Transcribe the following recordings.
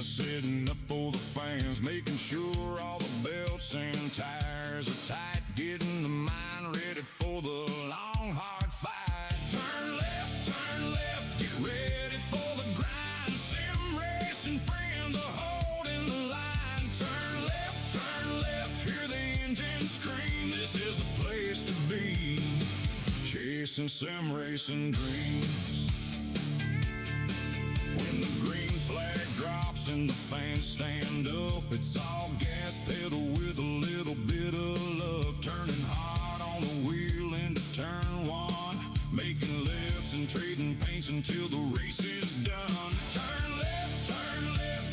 are sitting up for the fans, making sure all the belts and tires are tight, getting the mind ready for the long, hard fight. Turn left, get ready for the grind. Sim racing friends are holding the line. Turn left, hear the engine scream. This is the place to be, chasing sim racing dreams. When the green flag drops and the fans stand up, it's all gas pedal with a little bit of luck. Turning hard on the wheel into turn one, making lefts and trading paints until the race is done. Turn left,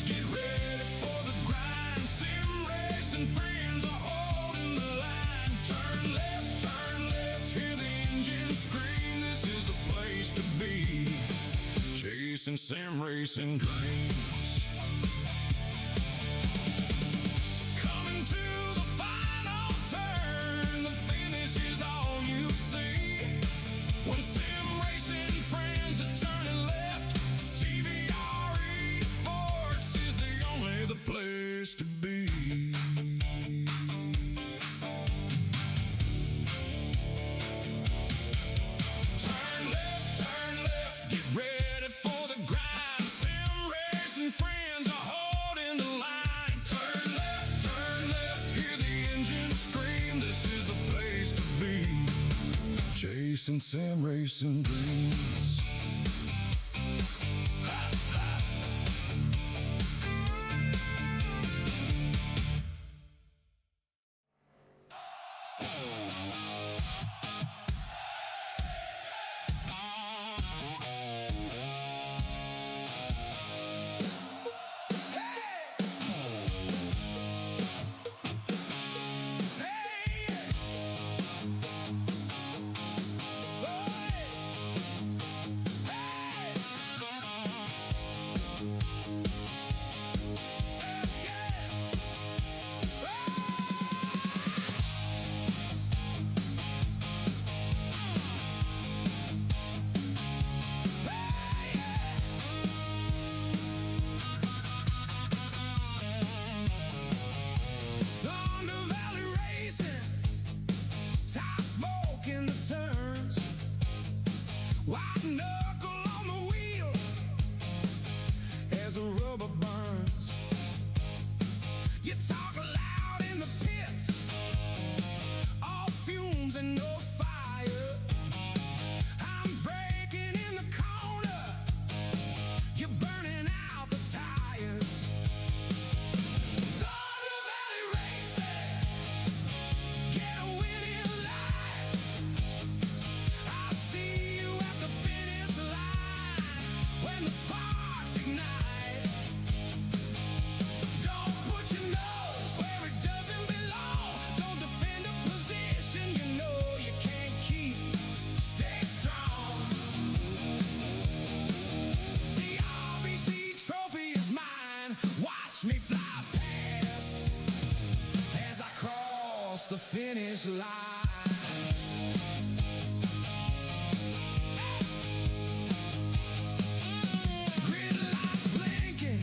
get ready for the grind. Sim racing friends are holding the line. Turn left, hear the engine scream. This is the place to be, chasing sim racing dreams. Coming to the final turn, the finish is all you see. When sim racing friends are turning left, TVR-Esports is the place to be. Turn left, get ready for the grind. Sim racing friends are holding the line. Turn left, hear the engine scream. This is the place to be, chasing sim racing dreams. White knuckle on the wheel as the rubber burns. You talk loud in the pits, all fumes and no fire. I'm breaking in the corner, you're burning out the tires. Thunder Valley Racing, get a win in life. I see you at the finish line when the sparks ignite. Don't put your nose where it doesn't belong. Don't defend a position you know you can't keep. Stay strong. The RBC trophy is mine. Watch me fly past as I cross the finish line. Grid lights blinking,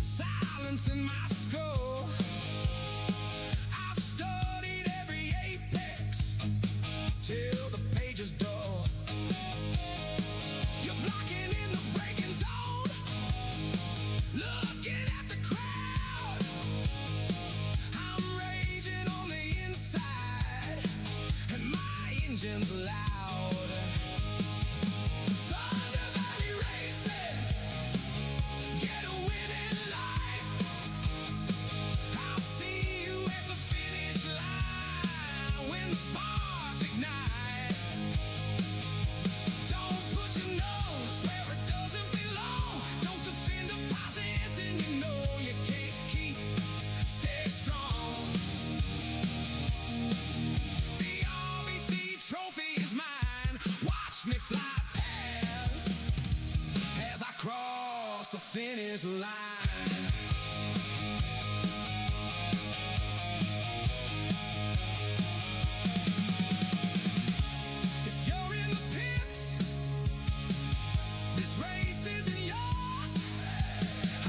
silence in my skull. I've studied every apex till the page is dull. You're blocking in the braking zone, looking at the crowd. I'm raging on the inside, and my engine's loud. Thunder Valley Racing, get a win in life. I'll see you at the finish line when the sparks ignite. Don't put your nose where it doesn't belong. Don't defend a position you know you can't keep. Stay strong. The RBC trophy is mine. Watch me fly past as I cross the finish line. If you're in the pits, this race isn't yours. I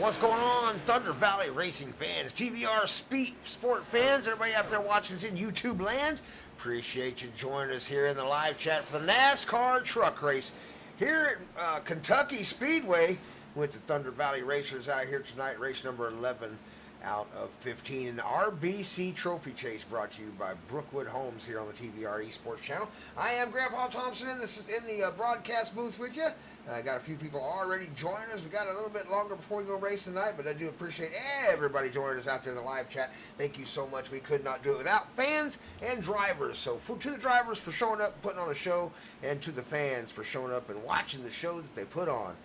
What's going on, Thunder Valley Racing fans, TVR Speed Sport fans, everybody out there watching us in YouTube land? Appreciate you joining us here in the live chat for the NASCAR Truck Race here at Kentucky Speedway with the Thunder Valley Racers out here tonight, race number 11 out of 15 in the RBC Trophy Chase, brought to you by Brookwood Homes here on the TVR-Esports channel. I am Grandpa Thompson. This is in the broadcast booth with you. I got a few people already joining us. We got a little bit longer before we go race tonight, but I do appreciate everybody joining us out there in the live chat. Thank you so much. We could not do it without fans and drivers. So to the drivers for showing up, putting on a show, and to the fans for showing up and watching the show that they put on.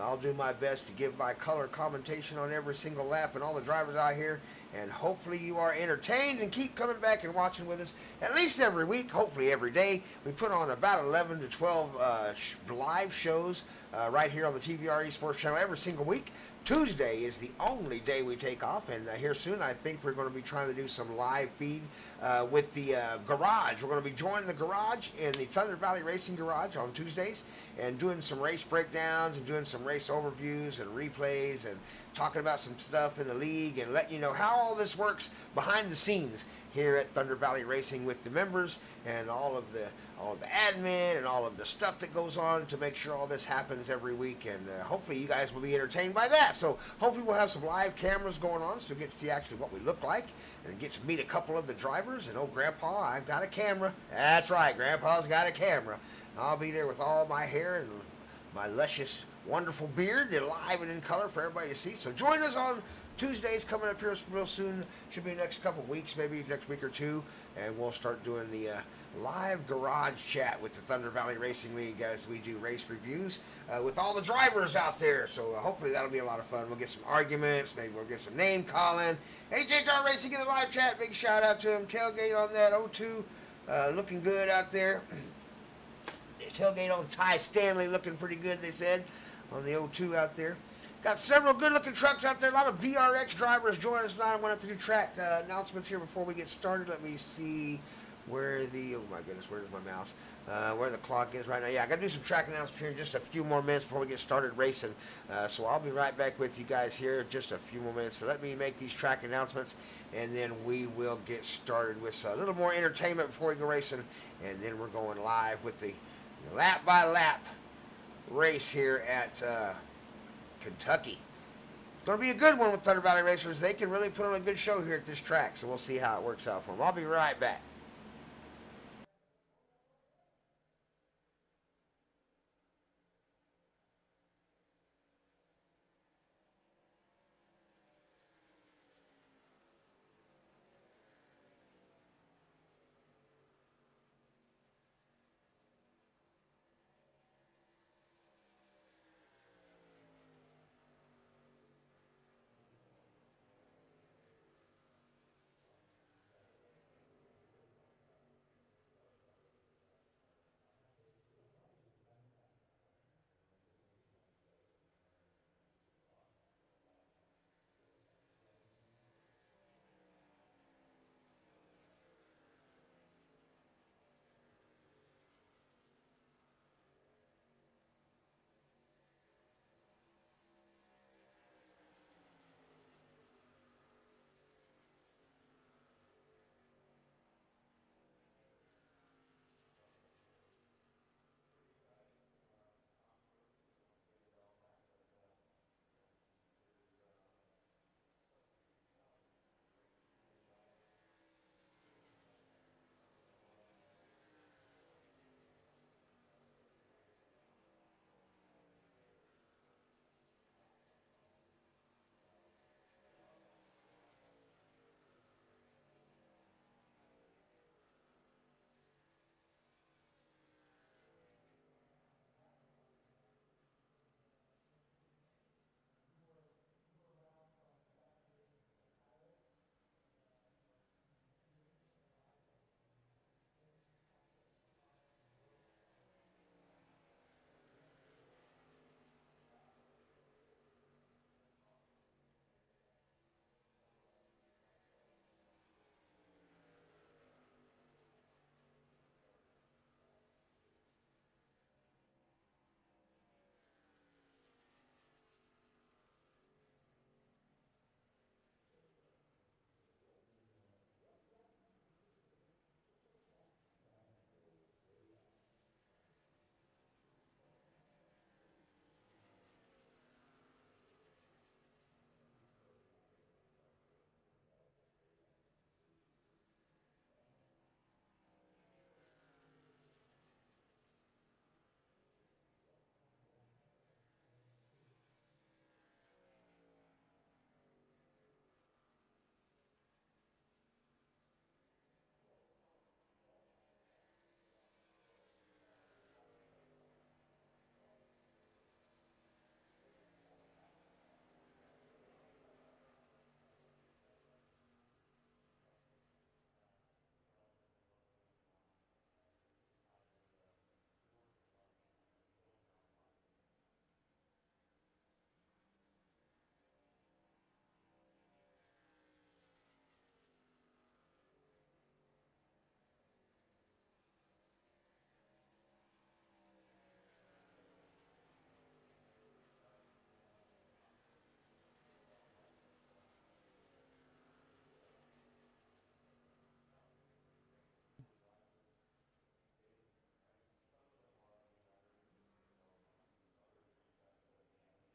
I'll do my best to give my color commentation on every single lap and all the drivers out here, and hopefully you are entertained and keep coming back and watching with us at least every week, hopefully every day. We put on about 11 to 12 live shows right here on the TVR-Esports channel every single week. Tuesday is the only day we take off, and here soon I think we're going to be trying to do some live feed with the garage. We're going to be joining the garage in the Thunder Valley Racing Garage on Tuesdays and doing some race breakdowns and doing some race overviews and replays and talking about some stuff in the league and letting you know how all this works behind the scenes here at Thunder Valley Racing with the members and all of the admin and all of the stuff that goes on to make sure all this happens every week, and hopefully you guys will be entertained by that. So hopefully we'll have some live cameras going on so you get to see actually what we look like and get to meet a couple of the drivers. And oh, Grandpa, I've got a camera. That's right, Grandpa's got a camera. I'll be there with all my hair and my luscious, wonderful beard, live and in color for everybody to see. So join us on Tuesdays coming up here real soon. Should be the next couple of weeks, maybe next week or two, and we'll start doing the live garage chat with the Thunder Valley Racing League as we do race reviews with all the drivers out there. So hopefully that'll be a lot of fun. We'll get some arguments, maybe we'll get some name calling. HHR Racing in the live chat, big shout out to him. Tailgate on that 02, looking good out there. Tailgate on Ty Stanley, looking pretty good, they said, on the 02 out there. Got several good-looking trucks out there. A lot of VRX drivers joining us tonight. I wanted to do track announcements here before we get started. Let me see where the, oh my goodness, where's my mouse? Where the clock is right now. Yeah, I got to do some track announcements here in just a few more minutes before we get started racing. So I'll be right back with you guys here in just a few more minutes. So let me make these track announcements, and then we will get started with a little more entertainment before we go racing, and then we're going live with the lap-by-lap race here at Kentucky. It's going to be a good one with Thunder Valley Racers. They can really put on a good show here at this track, so we'll see how it works out for them. I'll be right back.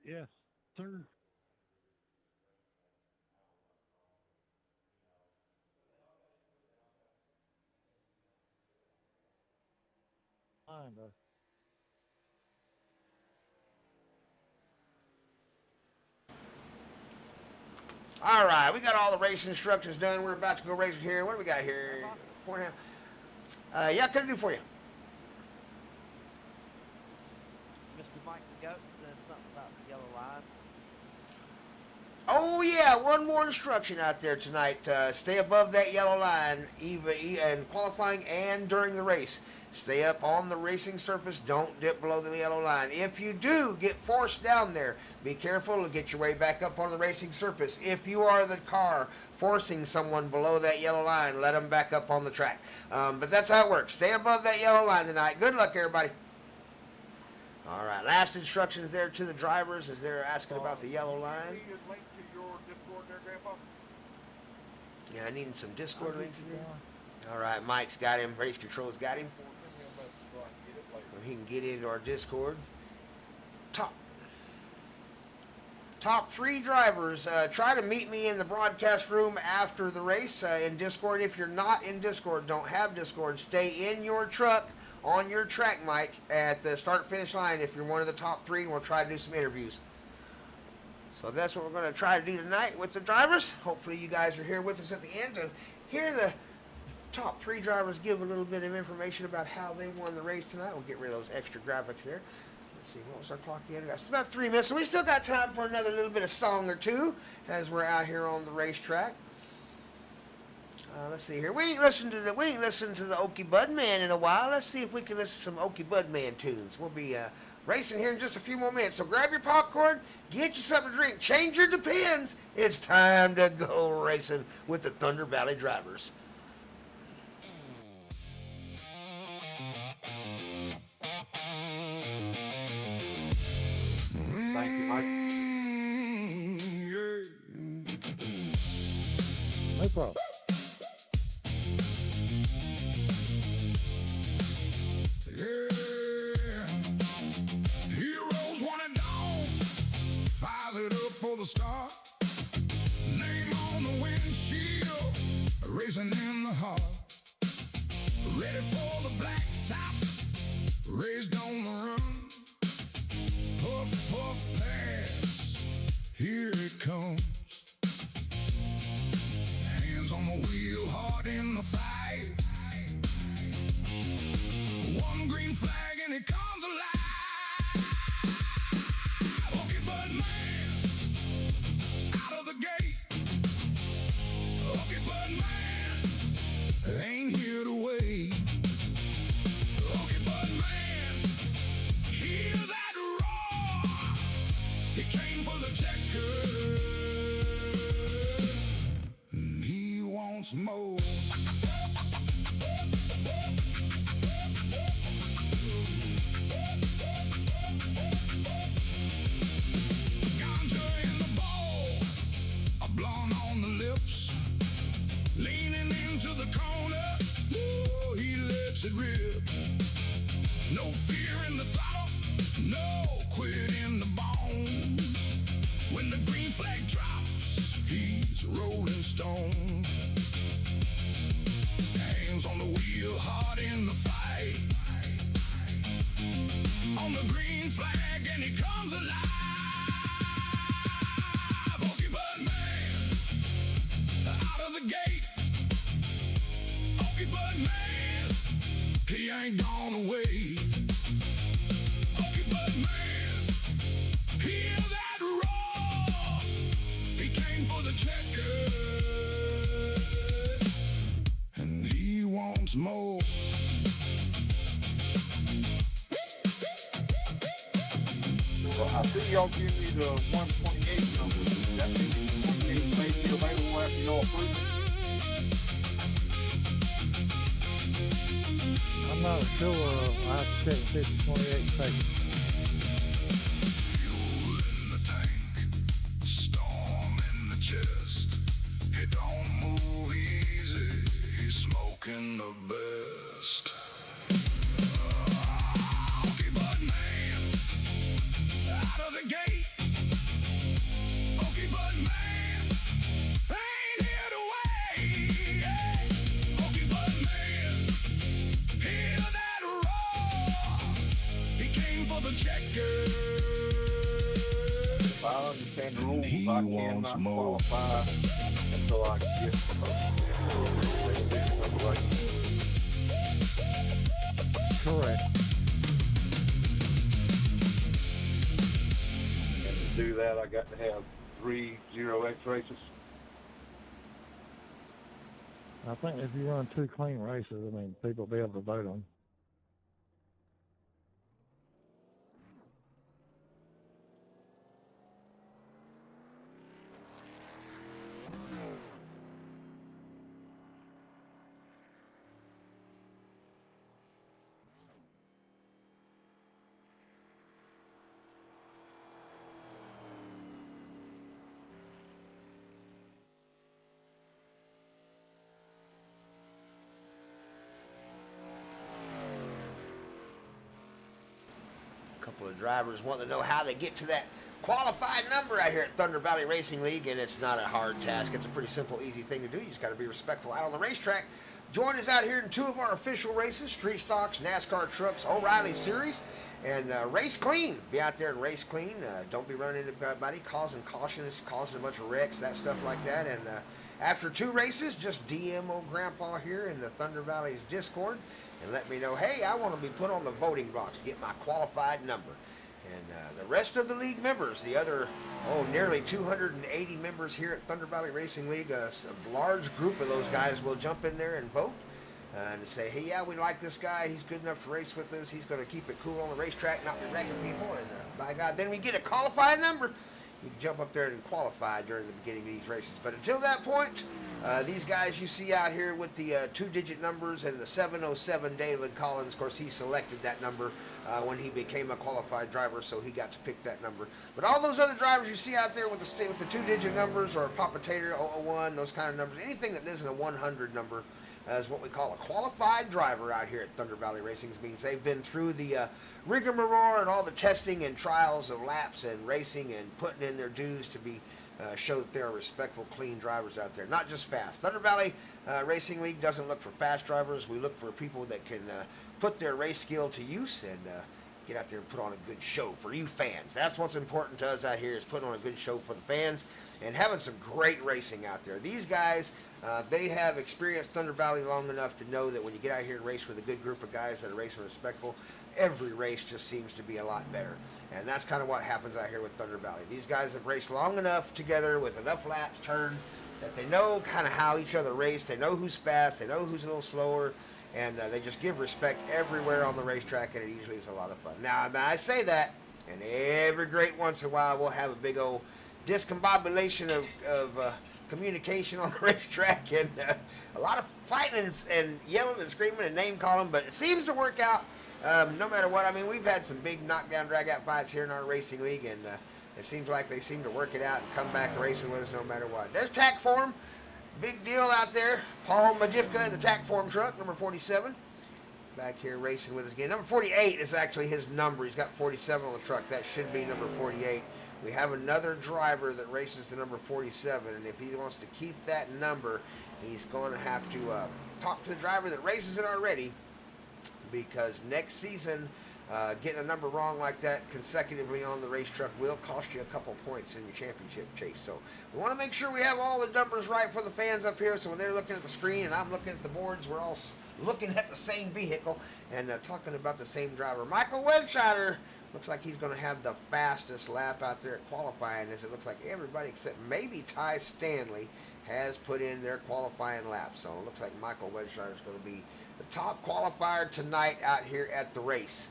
Yes, sir. Fine, though. All right, we got all the race instructions done. We're about to go racing here. What do we got here? 4.5. Yeah, what can I do for you? Mr. Mike the Goat said something about the yellow line. Oh yeah, one more instruction out there tonight. Stay above that yellow line, even in qualifying and during the race. Stay up on the racing surface. Don't dip below the yellow line. If you do get forced down there, be careful to get your way back up on the racing surface. If you are the car forcing someone below that yellow line, let them back up on the track. But that's how it works. Stay above that yellow line tonight. Good luck, everybody. All right, last instructions there to the drivers as they're asking about the yellow line. Yeah, I need some Discord links there. All right, Mike's got him. Race Control's got him. He can get into our Discord. Top 3 drivers, try to meet me in the broadcast room after the race in Discord. If you're not in Discord, don't have Discord, stay in your truck on your track, Mike, at the start-finish line. If you're one of the top 3, we'll try to do some interviews. So that's what we're going to try to do tonight with the drivers. Hopefully you guys are here with us at the end to hear the top 3 drivers give a little bit of information about how they won the race tonight. We'll get rid of those extra graphics there. Let's see, what was our clock in? It's about 3 minutes, so we still got time for another little bit of song or two as we're out here on the racetrack. Let's see here. We ain't listened to the Okie Budman in a while. Let's see if we can listen to some Okie Budman tunes. We'll be racing here in just a few more minutes. So grab your popcorn, get you something to drink, change your depends. It's time to go racing with the Thunder Valley drivers. Thank you, Mike. No problem. Heroes want it down, fires it up for the start. Name on the windshield, racing in the heart. Ready for the black top, raised on the run. Puff, puff, pass, here it comes. Hands on the wheel, heart in the fight. One green flag and it comes alive. Okay, but man, out of the gate. Okay, but man, ain't here to wait. Okay, but man, hear that roar. He came for the checker, and he wants more. Ganja in the bowl, a blonde on the lips, leaning into the corner. Ooh, he lets it rip. No fear in the throttle, no quit in the bones. When the green flag drops, he's a rolling stone. Hands on the wheel, heart in the fight. On the green flag and he comes alive. Okay, but man, out of the gate. Okay, but man, he ain't gone away. Okay, but man, hear that roar. He came for the checker, and he wants more. I see y'all give me the 128 number. That means 128 may be available after y'all approve it. I'm not sure. I have to check 5028 seconds. Fuel in the tank, storm in the chest. He don't move easy, he's smoking the best. Okay, but man, out of the gate. for the checker. If I understand the rules, He I wants cannot more. qualify until I get Correct. And to do that, I got to have 3 0X races. I think if you run 2 clean races, I mean, people will be able to vote on. A couple of drivers want to know how they get to that qualified number out here at Thunder Valley Racing League, and it's not a hard task. It's a pretty simple, easy thing to do. You just got to be respectful out on the racetrack. Join us out here in 2 of our official races, Street Stocks, NASCAR Trucks, O'Reilly Series, and race clean. Be out there and race clean. Don't be running into anybody, causing cautions, causing a bunch of wrecks, that stuff like that. And after 2 races, just DM old Grandpa here in the Thunder Valley's Discord and let me know, hey, I want to be put on the voting blocks to get my qualified number. And the rest of the league members, the other, nearly 280 members here at Thunder Valley Racing League, a large group of those guys will jump in there and vote and say, hey, yeah, we like this guy. He's good enough to race with us. He's going to keep it cool on the racetrack, not be wrecking people. And by God, then we get a qualified number. You can jump up there and qualify during the beginning of these races. But until that point, these guys you see out here with the 2-digit numbers and the 707, David Collins, of course, he selected that number when he became a qualified driver, so he got to pick that number. But all those other drivers you see out there with the 2-digit numbers or Papa Tater 001, those kind of numbers, anything that isn't a 100 number is what we call a qualified driver out here at Thunder Valley Racing. It means they've been through the rigmarole and all the testing and trials of laps and racing and putting in their dues to be show that they are respectful, clean drivers out there, not just fast. Thunder Valley Racing League doesn't look for fast drivers. We look for people that can put their race skill to use and get out there and put on a good show for you fans. That's what's important to us out here, is putting on a good show for the fans and having some great racing out there. These guys, they have experienced Thunder Valley long enough to know that when you get out here and race with a good group of guys that are racing respectful, every race just seems to be a lot better. And that's kind of what happens out here with Thunder Valley. These guys have raced long enough together with enough laps turned that they know kind of how each other race. They know who's fast, they know who's a little slower, and they just give respect everywhere on the racetrack, and it usually is a lot of fun. Now I say that, and every great once in a while we'll have a big old discombobulation of communication on the racetrack, and a lot of fighting and yelling and screaming and name calling, but it seems to work out no matter what. I mean, we've had some big knockdown, drag-out fights here in our racing league, and it seems like they seem to work it out and come back racing with us no matter what. There's TAC Form, big deal out there. Paul Majivka in the TAC Form truck, number 47, back here racing with us again. Number 48 is actually his number. He's got 47 on the truck. That should be number 48. We have another driver that races the number 47, and if he wants to keep that number, he's going to have to talk to the driver that races it already, because next season, getting a number wrong like that consecutively on the race truck will cost you a couple points in your championship chase. So we want to make sure we have all the numbers right for the fans up here, so when they're looking at the screen and I'm looking at the boards, we're all looking at the same vehicle and talking about the same driver. Michael Webshiner looks like he's going to have the fastest lap out there at qualifying, as it looks like everybody except maybe Ty Stanley has put in their qualifying lap. So it looks like Michael Webshiner is going to be the top qualifier tonight out here at the race.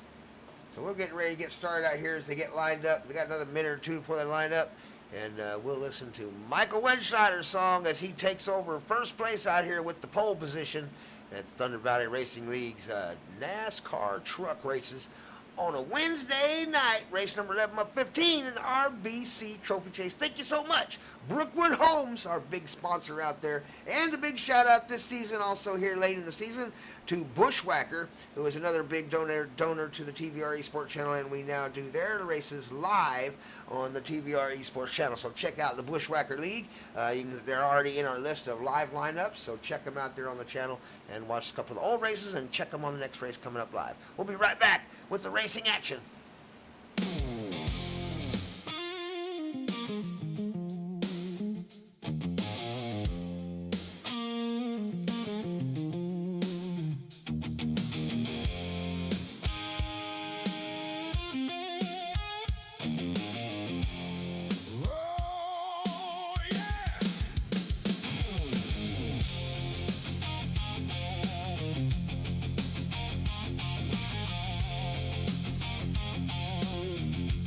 So we're getting ready to get started out here as they get lined up. They got another minute or two before they line up, and we'll listen to Michael Webshiner's song as he takes over first place out here with the pole position at Thunder Valley Racing League's NASCAR truck races on a Wednesday night, race number 11-15 in the RBC Trophy Chase. Thank you so much, Brookwood Homes, our big sponsor out there. And a big shout out this season, also here late in the season, to Bushwhacker, who is another big donor to the TVR-Esports channel, and we now do their races live on the TVR-Esports channel. So check out the Bushwhacker League. They're already in our list of live lineups, so check them out there on the channel and watch a couple of the old races and check them on the next race coming up live. We'll be right back with the racing action.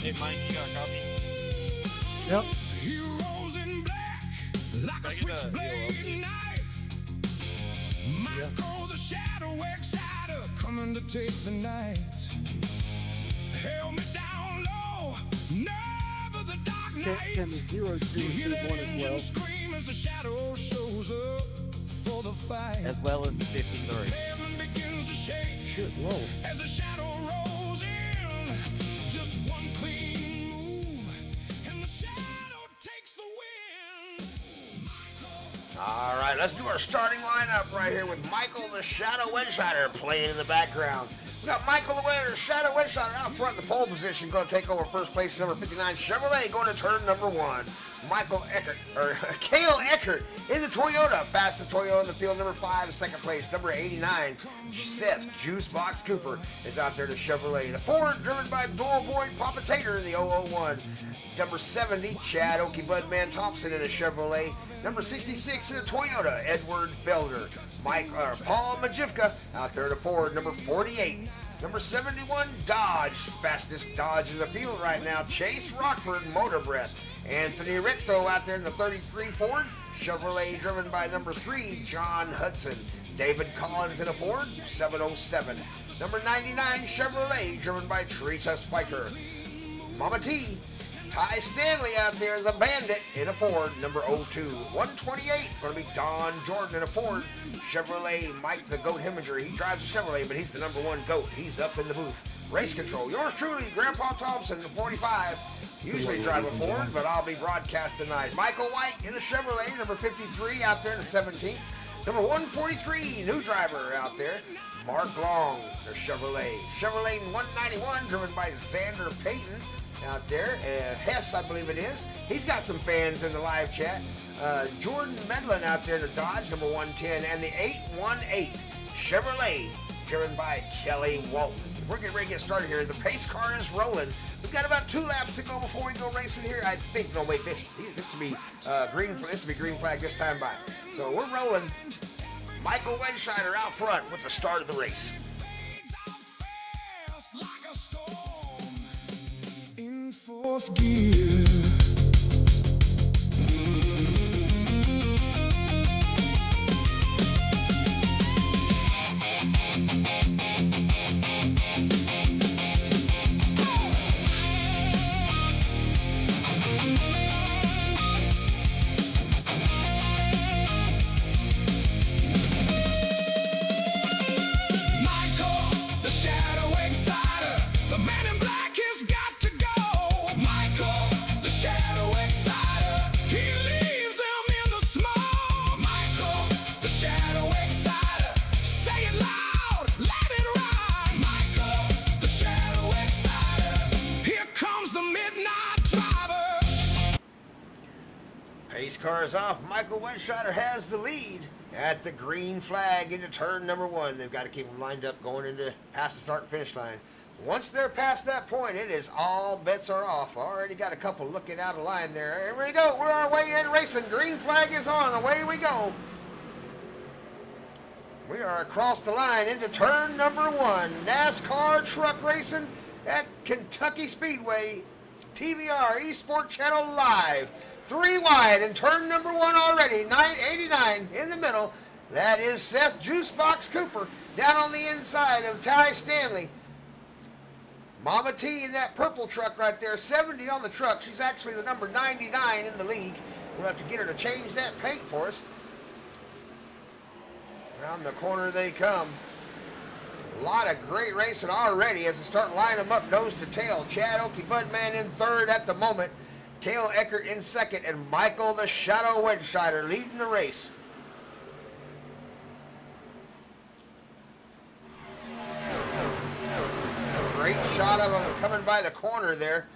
Hey, Mike, you got a copy? Yep. Heroes in black, like a Take it, switchblade knife. Michael the Shadow Exciter, coming to take the night. Held me down low, never the dark night. Can the 0 You hear that 1 as engine well? scream as the shadow shows up for the fight. As well as the 53. Heaven begins to shake Good Lord. as the shadow rolls in. Just one clean move, and the shadow takes the win. All right, let's do our starting lineup right here with Michael the Shadow Wedgesider playing in the background. We got Michael the Shadow Wedgesider out front in the pole position, going to take over first place, number 59 Chevrolet, going to turn number 1. Cale Eckert in the Toyota, past the Toyota in the field, number 5, second place, number 89 Seth Juicebox Cooper is out there to Chevrolet. The Ford, driven by Doyle Boyd Papa Tater in the 001. Number 70, Chad Okie Budman Thompson in a Chevrolet. Number 66 in a Toyota, Edward Felder. Paul Majivka out there to Ford. Number 48, number 71, Dodge. Fastest Dodge in the field right now, Chase Rockford, Motor Breath. Anthony Ricto out there in the 33 Ford. Chevrolet, driven by number 3, John Hudson. David Collins in a Ford, 707. Number 99, Chevrolet, driven by Teresa Spiker. Mama T, Ty Stanley out there as a Bandit in a Ford, number 02. 128, going to be Don Jordan in a Ford. Chevrolet, Mike the Goat Heminger. He drives a Chevrolet, but he's the number 1 goat. He's up in the booth. Race control, yours truly, Grandpa Thompson, the 45. Usually drive a Ford, but I'll be broadcast tonight. Michael White in a Chevrolet, number 53 out there in the 17th. Number 143, new driver out there, Mark Long, the Chevrolet. Chevrolet 191, driven by Xander Payton out there. Hess, I believe it is. He's got some fans in the live chat. Jordan Medlin out there in the Dodge, number 110, and the 818 Chevrolet, driven by Kelly Walton. We're getting ready to get started here. The pace car is rolling. We've got about 2 laps to go before we go racing here. I think, no, wait, this will be green. This will be green flag this time by. So we're rolling. Michael Wedgesider out front with the start of the race. Like a storm in 4th gear. Pace car is off. Michael Wedgesider has the lead at the green flag into turn number 1. They've got to keep them lined up going into past the start and finish line. Once they're past that point, it is all bets are off. Already got a couple looking out of line there. Here we go. We're our way in racing. Green flag is on. Away we go. We are across the line into turn number 1. NASCAR Truck Racing at Kentucky Speedway. TVR-Esports Channel Live. 3 wide in turn number 1 already. 989 in the middle. That is Seth Juicebox Cooper down on the inside of Ty Stanley. Mama T in that purple truck right there. 70 on the truck. She's actually the number 99 in the league. We'll have to get her to change that paint for us. Around the corner they come. A lot of great racing already as they start lining them up nose to tail. Chad Okie Budman in third at the moment. Cale Eckert in second, and Michael the Shadow Wedgesider leading the race. Great shot of him coming by the corner there.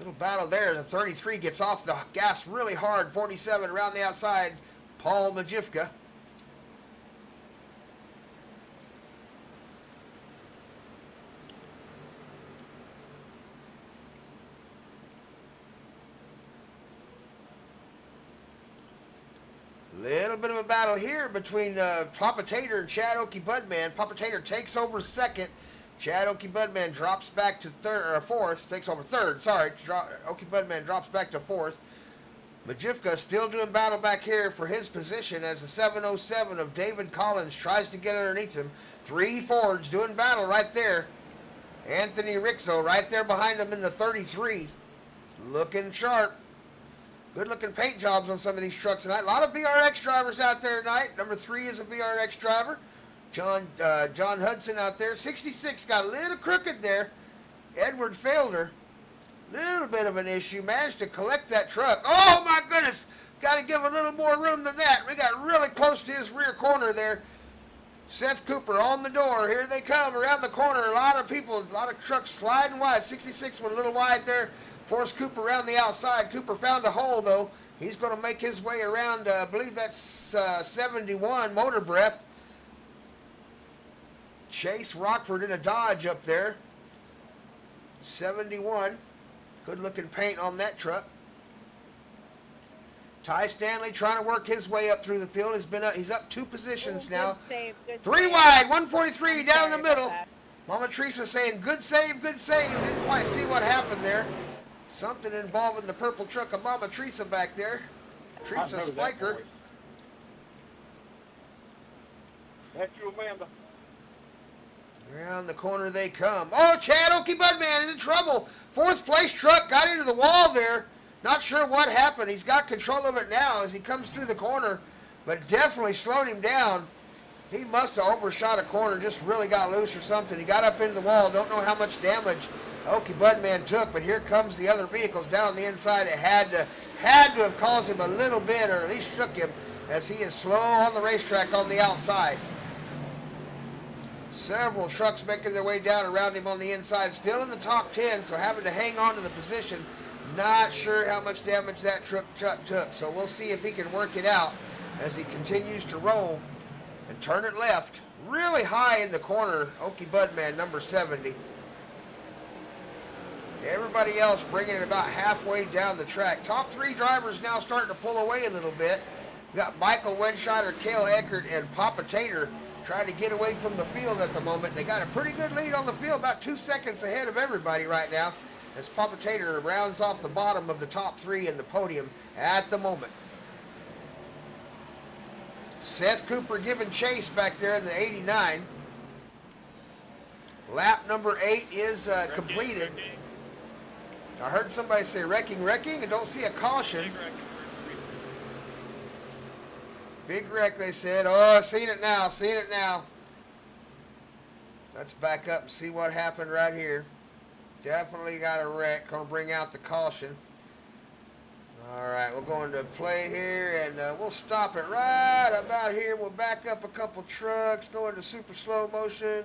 Little battle there. The 33 gets off the gas really hard. 47 around the outside. Paul Majivka. Little bit of a battle here between Papa Tater and Chad Okie Budman. Papa Tater takes over second. Chad Okie Budman drops back to fourth, takes over third. Sorry, Okie Budman drops back to fourth. Majivka still doing battle back here for his position as the 707 of David Collins tries to get underneath him. 3 Fords doing battle right there. Anthony Rixo right there behind him in the 33. Looking sharp. Good looking paint jobs on some of these trucks tonight. A lot of VRX drivers out there tonight. Number 3 is a VRX driver. John Hudson out there. 66 got a little crooked there. Edward Felder. Little bit of an issue. Managed to collect that truck. Oh my goodness. Got to give a little more room than that. We got really close to his rear corner there. Seth Cooper on the door. Here they come around the corner. A lot of people, a lot of trucks sliding wide. 66 went a little wide there. Forced Cooper around the outside. Cooper found a hole though. He's going to make his way around, I believe that's 71 Motor Breath. Chase Rockford in a Dodge up there. 71. Good looking paint on that truck. Ty Stanley trying to work his way up through the field. He's up 2 positions now. Good 3 save. wide, 143 down in the Sorry about middle. that. Mama Teresa saying, good save, good save. Didn't quite see what happened there. Something involving the purple truck of Mama Teresa back there. Teresa Spiker. That's you, Amanda. Around the corner they come. Oh, Chad Okie Budman is in trouble. 4th place truck got into the wall there. Not sure what happened. He's got control of it now as he comes through the corner, but definitely slowed him down. He must have overshot a corner, just really got loose or something. He got up into the wall. Don't know how much damage Okie Budman took, but here comes the other vehicles down the inside. It had to have caused him a little bit, or at least shook him, as he is slow on the racetrack on the outside. Several trucks making their way down around him on the inside. Still in the top 10, so having to hang on to the position. Not sure how much damage that truck took, so we'll see if he can work it out as he continues to roll and turn it left. Really high in the corner, Okie Budman, number 70. Everybody else bringing it about halfway down the track. Top 3 drivers now starting to pull away a little bit. We got Michael Wenscheider, Cale Eckert, and Papa Tater trying to get away from the field at the moment. They got a pretty good lead on the field, about 2 seconds ahead of everybody right now, as Papa Tater rounds off the bottom of the top 3 in the podium at the moment. Seth Cooper giving chase back there in the 89. Lap number 8 is completed. I heard somebody say wrecking. I don't see a caution. Big wreck, they said. Oh, seen it now. Let's back up and see what happened right here. Definitely got a wreck. Gonna bring out the caution. All right, we're going to play here, and we'll stop it right about here. We'll back up a couple trucks, go into super slow motion,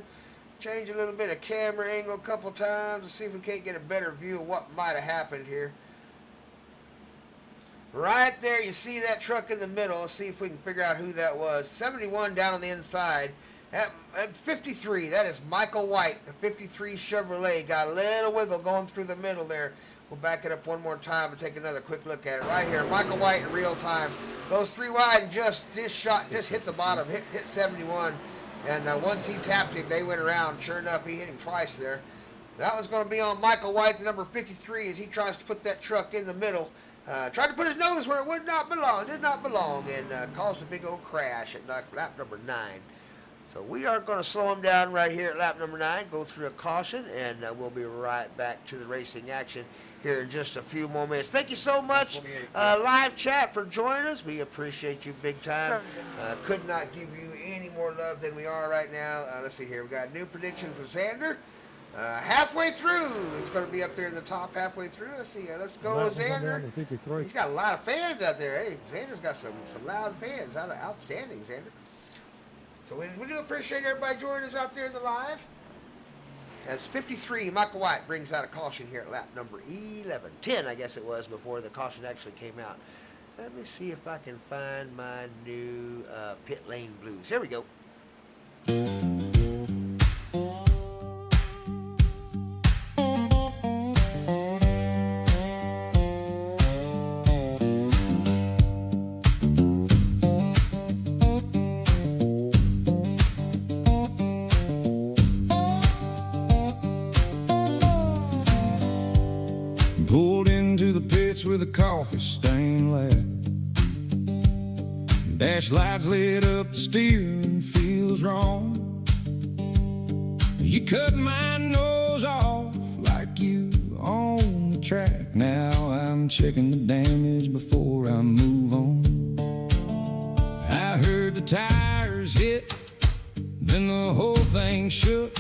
change a little bit of camera angle a couple times, and see if we can't get a better view of what might have happened here. Right there, you see that truck in the middle. Let's see if we can figure out who that was. 71 down on the inside. At 53, that is Michael White. The 53 Chevrolet got a little wiggle going through the middle there. We'll back it up one more time and take another quick look at it. Right here, Michael White in real time. Goes 3 wide and just hit the bottom, hit 71. And once he tapped him, they went around. Sure enough, he hit him twice there. That was going to be on Michael White, the number 53, as he tries to put that truck in the middle. Tried to put his nose where it did not belong, and caused a big old crash at lap number 9. So we are going to slow him down right here at lap number 9, go through a caution, and we'll be right back to the racing action here in just a few more minutes. Thank you so much, live chat, for joining us. We appreciate you big time. Could not give you any more love than we are right now. Let's see here. We got a new prediction from Xander. Halfway through. He's going to be up there in the top halfway through. Let's see. Let's go with Xander. He's got a lot of fans out there. Hey, Xander's got some loud fans. Outstanding, Xander. So we do appreciate everybody joining us out there in the live. As 53, Michael White brings out a caution here at lap number 11. 10, I guess it was, before the caution actually came out. Let me see if I can find my new pit lane blues. Here we go. Pulled into the pits with a coffee stained lap. Dash lights lit up, the steering feels wrong. You cut my nose off like you on the track. Now I'm checking the damage before I move on. I heard the tires hit, then the whole thing shook.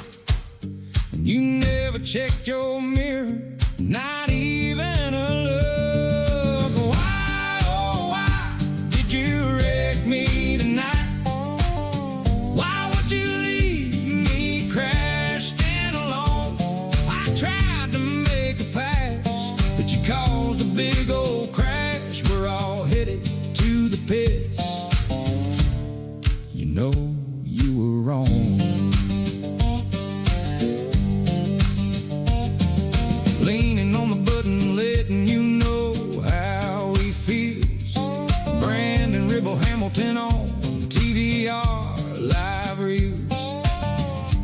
And you never checked your mirror, not even a look. Why, oh why did you wreck me tonight? Why would you leave me crashed in alone? I tried to make a pass, but you caused a big old crash. We're all headed to the pits. You know you were wrong. Leaning on the button, letting you know how he feels. Brandon Ribble Hamilton on TVR live reels.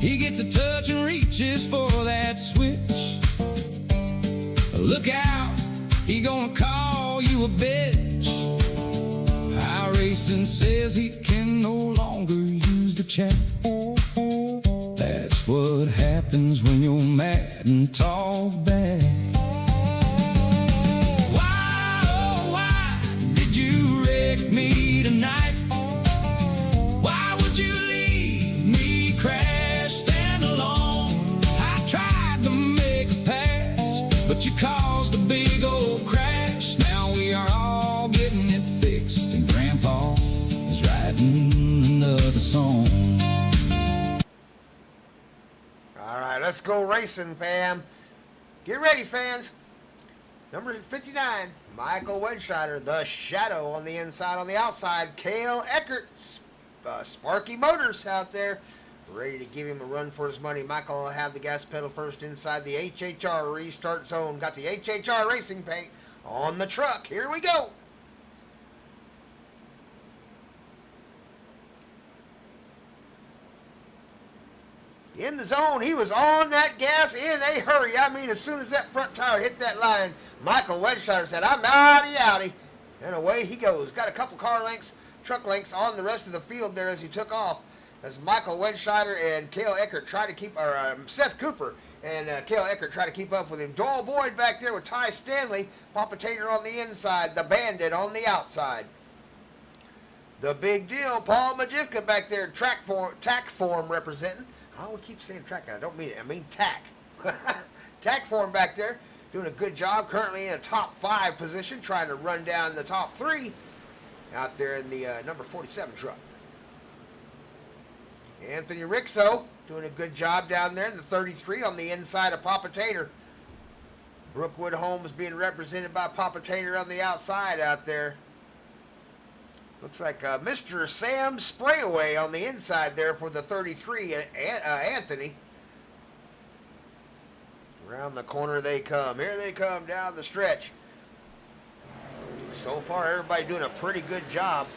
He gets a touch and reaches for that switch. Look out, he gonna call you a bitch. iRacing says he can no longer use the chat. That's what happens when you're mad and talk back. Why, oh why did you wreck me tonight? Why would you leave me crashed and alone? I tried to make a pass, but you caused a big old crash. Now we are all getting it fixed, and Grandpa is writing another song. All right, let's go racing, fam. Get ready, fans. Number 59, Michael Wedscheider, the Shadow on the inside. On the outside, Cale Eckert, Sparky Motors out there, ready to give him a run for his money. Michael will have the gas pedal first inside the HHR restart zone. Got the HHR racing paint on the truck. Here we go. In the zone, he was on that gas in a hurry. I mean, as soon as that front tire hit that line, Michael Wedscheider said, I'm outy. And away he goes. Got a couple truck lengths on the rest of the field there as he took off. As Michael Wedscheider and Cale Eckert try to keep, Seth Cooper and Cale Eckert try to keep up with him. Doyle Boyd back there with Ty Stanley. Papa Tater on the inside, the Bandit on the outside. The big deal, Paul Majivka back there, tack form representing. I always keep saying track, I don't mean it, I mean tack. Tack form back there, doing a good job. Currently in a top 5 position, trying to run down the top 3 out there in the number 47 truck. Anthony Rixo doing a good job down there in the 33 on the inside of Papa Tater. Brookwood Holmes being represented by Papa Tater on the outside out there. Looks like Mr. Sam Sprayaway on the inside there for the 33, Anthony. Around the corner they come. Here they come down the stretch. So far, everybody doing a pretty good job.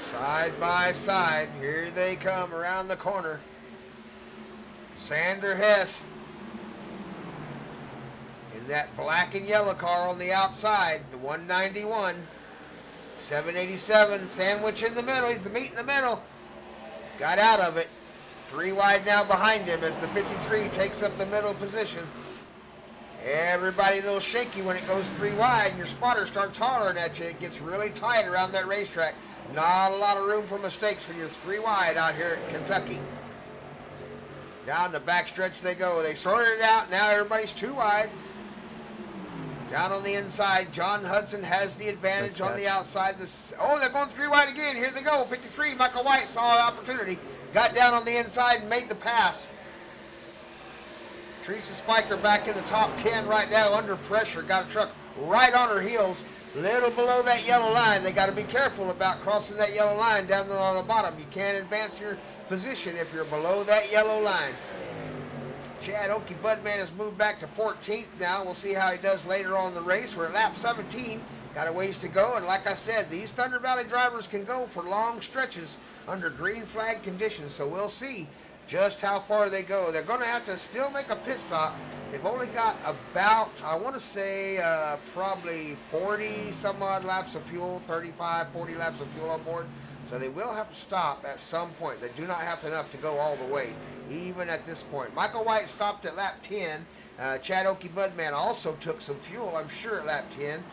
Side by side, here they come around the corner. Sander Hess in that black and yellow car on the outside, the 191. 787, sandwich in the middle, he's the meat in the middle. Got out of it. 3 wide now behind him as the 53 takes up the middle position. Everybody a little shaky when it goes 3 wide and your spotter starts hollering at you. It gets really tight around that racetrack. Not a lot of room for mistakes when you're 3 wide out here at Kentucky. Down the back stretch they go. They sorted it out. Now everybody's 2 wide. Down on the inside, John Hudson has the advantage on the outside. Oh, they're going 3 wide again. Here they go. 53, Michael White saw an opportunity. Got down on the inside and made the pass. Teresa Spiker back in the top 10 right now under pressure. Got a truck right on her heels. Little below that yellow line. They got to be careful about crossing that yellow line down there on the bottom. You can't advance your position if you're below that yellow line. Chad Oakey Budman has moved back to 14th now. We'll see how he does later on in the race. We're at lap 17. Got a ways to go, and like I said, these Thunder Valley drivers can go for long stretches under green flag conditions, so we'll see just how far they go. They're going to have to still make a pit stop. They've only got about, I want to say, probably 40 some odd laps of fuel, 35, 40 laps of fuel on board. So they will have to stop at some point. They do not have enough to go all the way, even at this point. Michael White stopped at lap 10. Chad Okie Budman also took some fuel, I'm sure, at lap 10.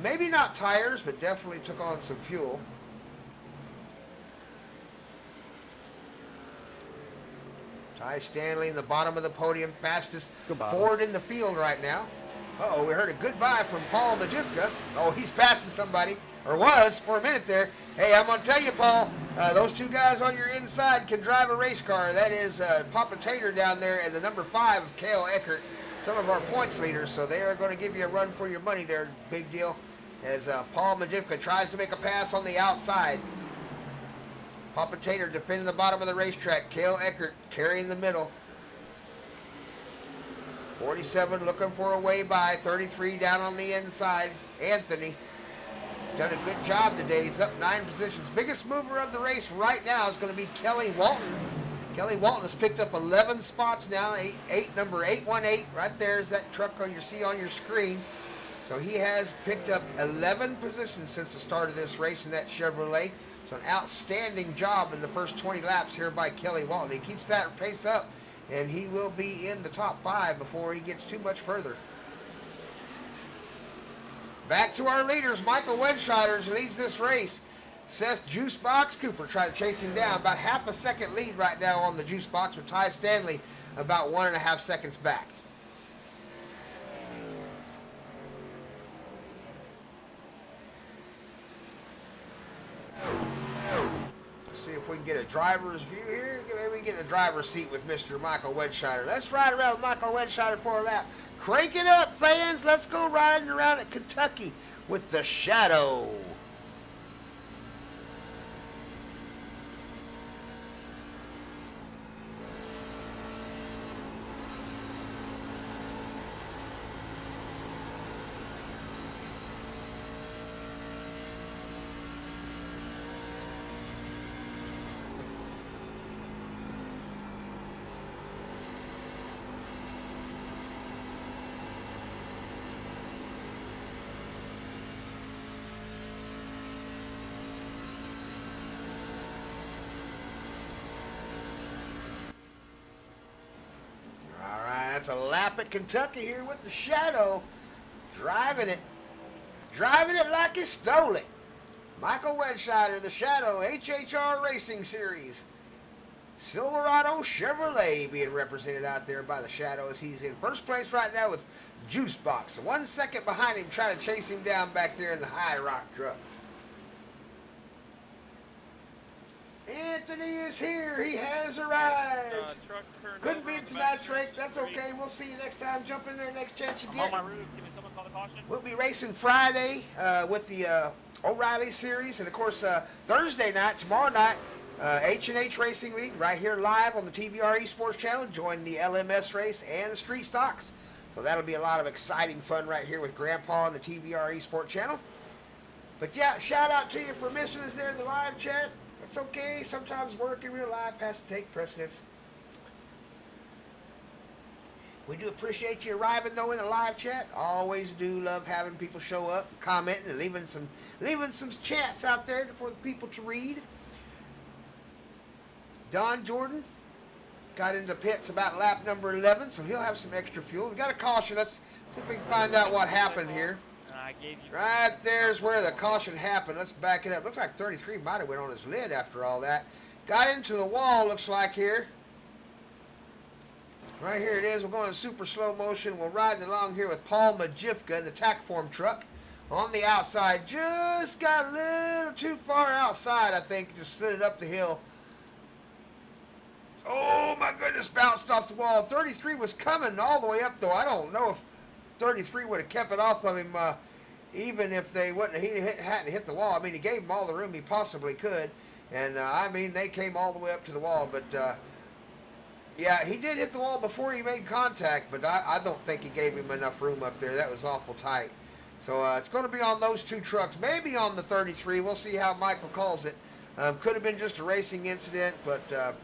Maybe not tires, but definitely took on some fuel. Ty Stanley in the bottom of the podium, fastest Ford in the field right now. Uh-oh, we heard a goodbye from Paul Majivka. Oh, he's passing somebody, or was for a minute there. Hey, I'm going to tell you, Paul, those two guys on your inside can drive a race car. That is Papa Tater down there and the number 5 of Cale Eckert, some of our points leaders. So they are going to give you a run for your money there. Big deal. As Paul Majivka tries to make a pass on the outside. Papa Tater defending the bottom of the racetrack. Cale Eckert carrying the middle. 47 looking for a way by. 33 down on the inside. Anthony done a good job today. He's up 9 positions. Biggest mover of the race right now is going to be Kelly Walton. Kelly Walton has picked up 11 spots now. Number 818 right there is that truck you see on your screen. So he has picked up 11 positions since the start of this race in that Chevrolet. So an outstanding job in the first 20 laps here by Kelly Walton. He keeps that pace up, and he will be in the top 5 before he gets too much further. Back to our leaders. Michael Wenscheider leads this race. Seth Juicebox Cooper trying to chase him down. About half a second lead right now on the Juicebox, with Ty Stanley about 1.5 seconds back. See if we can get a driver's view here. Maybe we can get a driver's seat with Mr. Michael Wenscheider. Let's ride around with Michael Wenscheider for a lap. Crank it up, fans. Let's go riding around at Kentucky with the Shadow. That's a lap at Kentucky here with the Shadow. Driving it like he stole it. Michael Wenscheider, the Shadow, HHR Racing Series. Silverado Chevrolet being represented out there by the Shadow as he's in first place right now with Juicebox. 1 second behind him, trying to chase him down back there in the High Rock truck. Anthony is here. He has arrived. Couldn't be in tonight's race. That's okay. We'll see you next time. Jump in there next chance you get. We'll be racing Friday with the O'Reilly Series. And, of course, Thursday night, tomorrow night, H&H Racing League right here live on the TVR-Esports channel. Join the LMS race and the Street Stocks. So that'll be a lot of exciting fun right here with Grandpa on the TVR-Esports channel. But, yeah, shout out to you for missing us there in the live chat. It's okay. Sometimes work in real life has to take precedence. We do appreciate you arriving, though, in the live chat. Always do love having people show up, commenting, and leaving some chats out there for the people to read. Don Jordan got into pits about lap number 11, so he'll have some extra fuel. We got a caution. Let's see if we can find out what happened here. Right there's where the caution happened. Let's back it up. Looks like 33 might have went on his lid after all that. Got into the wall, looks like here. Right here it is. We're going in super slow motion. We're riding along here with Paul Majivka in the tack form truck on the outside. Just got a little too far outside, I think. Just slid it up the hill. Oh, my goodness. Bounced off the wall. 33 was coming all the way up, though. I don't know if 33 would have kept it off of him, even if they wouldn't. He hadn't hit the wall. I mean, he gave him all the room he possibly could. And, I mean, they came all the way up to the wall. But, yeah, he did hit the wall before he made contact, but I don't think he gave him enough room up there. That was awful tight. So it's going to be on those two trucks, maybe on the 33. We'll see how Michael calls it. Could have been just a racing incident, but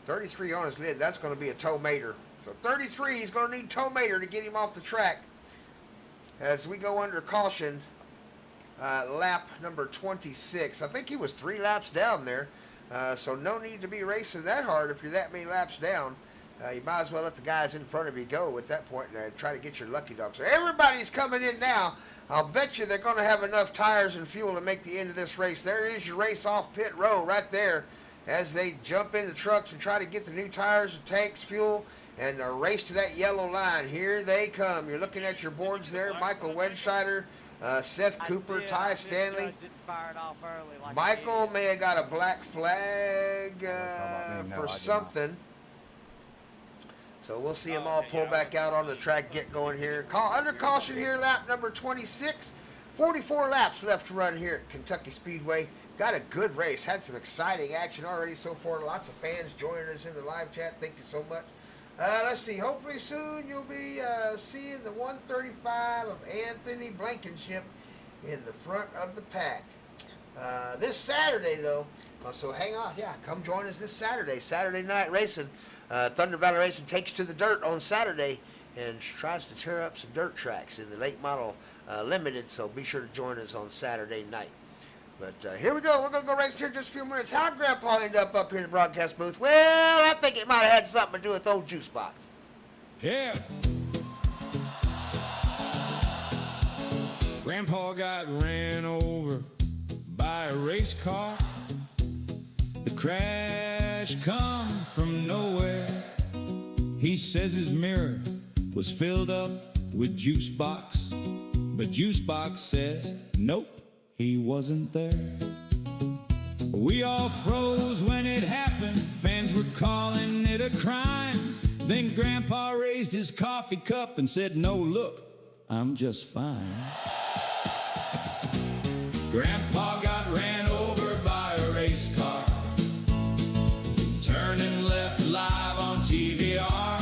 33 on his lid, that's going to be a tow-mater. So 33, he's going to need tow-mater to get him off the track. As we go under caution, lap number 26. I think he was 3 laps down there, so no need to be racing that hard if you're that many laps down. You might as well let the guys in front of you go at that point and try to get your lucky dog. So everybody's coming in now. I'll bet you they're going to have enough tires and fuel to make the end of this race. There is your race off pit row right there as they jump in the trucks and try to get the new tires and tanks, fuel, and race to that yellow line. Here they come. You're looking at your boards there. Michael Wenscheider, Seth Cooper, Ty Stanley. Michael may have got a black flag for something. So we'll see them all pull back out on the track, get going here. Under caution here, lap number 26. 44 laps left to run here at Kentucky Speedway. Got a good race. Had some exciting action already so far. Lots of fans joining us in the live chat. Thank you so much. Let's see. Hopefully soon you'll be seeing the 135 of Anthony Blankenship in the front of the pack. This Saturday, though, so hang on. Yeah, come join us this Saturday. Saturday night racing. Thunder Valley Racing takes to the dirt on Saturday and tries to tear up some dirt tracks in the late model limited, so be sure to join us on Saturday night. But here we go. We're going to go race here in just a few minutes. How Grandpa ended up here in the broadcast booth? Well, I think it might have had something to do with old Juice Box. Yeah. Grandpa got ran over by a race car. The crash come from nowhere. He says his mirror was filled up with Juice Box, but Juice Box says nope, he wasn't there. We all froze when it happened. Fans were calling it a crime. Then Grandpa raised his coffee cup and said, no, look, I'm just fine. Grandpa got ran over by a race car, turning left live on TVR.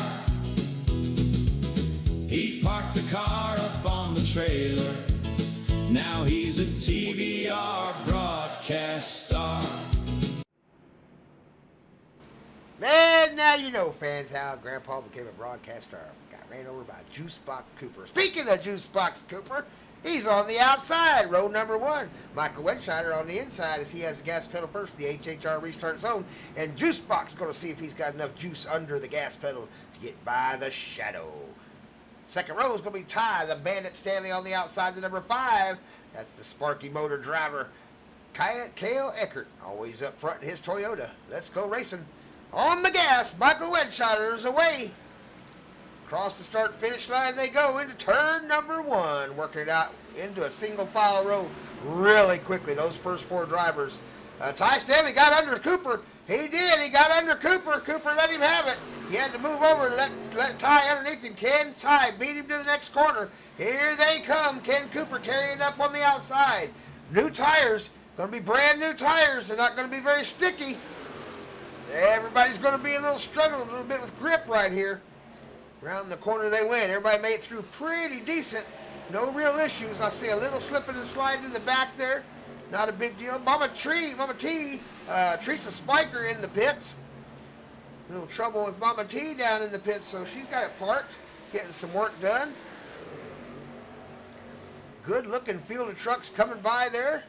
He parked the car up on the trailer. Now he's a TVR broadcast star. And now you know, fans, how Grandpa became a broadcast star. Got ran over by Juice Box Cooper. Speaking of Juice Box Cooper, he's on the outside, row number 1. Michael Wenscheider on the inside as he has the gas pedal first, the HHR restart zone. And Juice Box going to see if he's got enough juice under the gas pedal to get by the shadow. Second row is going to be Ty, the Bandit Stanley on the outside, the number 5. That's the Sparky Motor driver, Cale Eckert, always up front in his Toyota. Let's go racing. On the gas, Michael Wenscheider is away. Across the start-finish line they go into turn number 1, working it out into a single file row really quickly. Those first 4 drivers. Ty Stanley got under Cooper. He did. He got under Cooper. Cooper let him have it. He had to move over and let Ty underneath him. Ken Ty beat him to the next corner. Here they come. Ken Cooper carrying up on the outside. New tires. Going to be brand new tires. They're not going to be very sticky. Everybody's going to be a little struggling a little bit with grip right here. Around the corner they went. Everybody made it through pretty decent. No real issues. I see a little slipping and sliding in the back there. Not a big deal. Mama T, Teresa Spiker in the pits. A little trouble with Mama T down in the pits, so she's got it parked, getting some work done. Good looking field of trucks coming by there.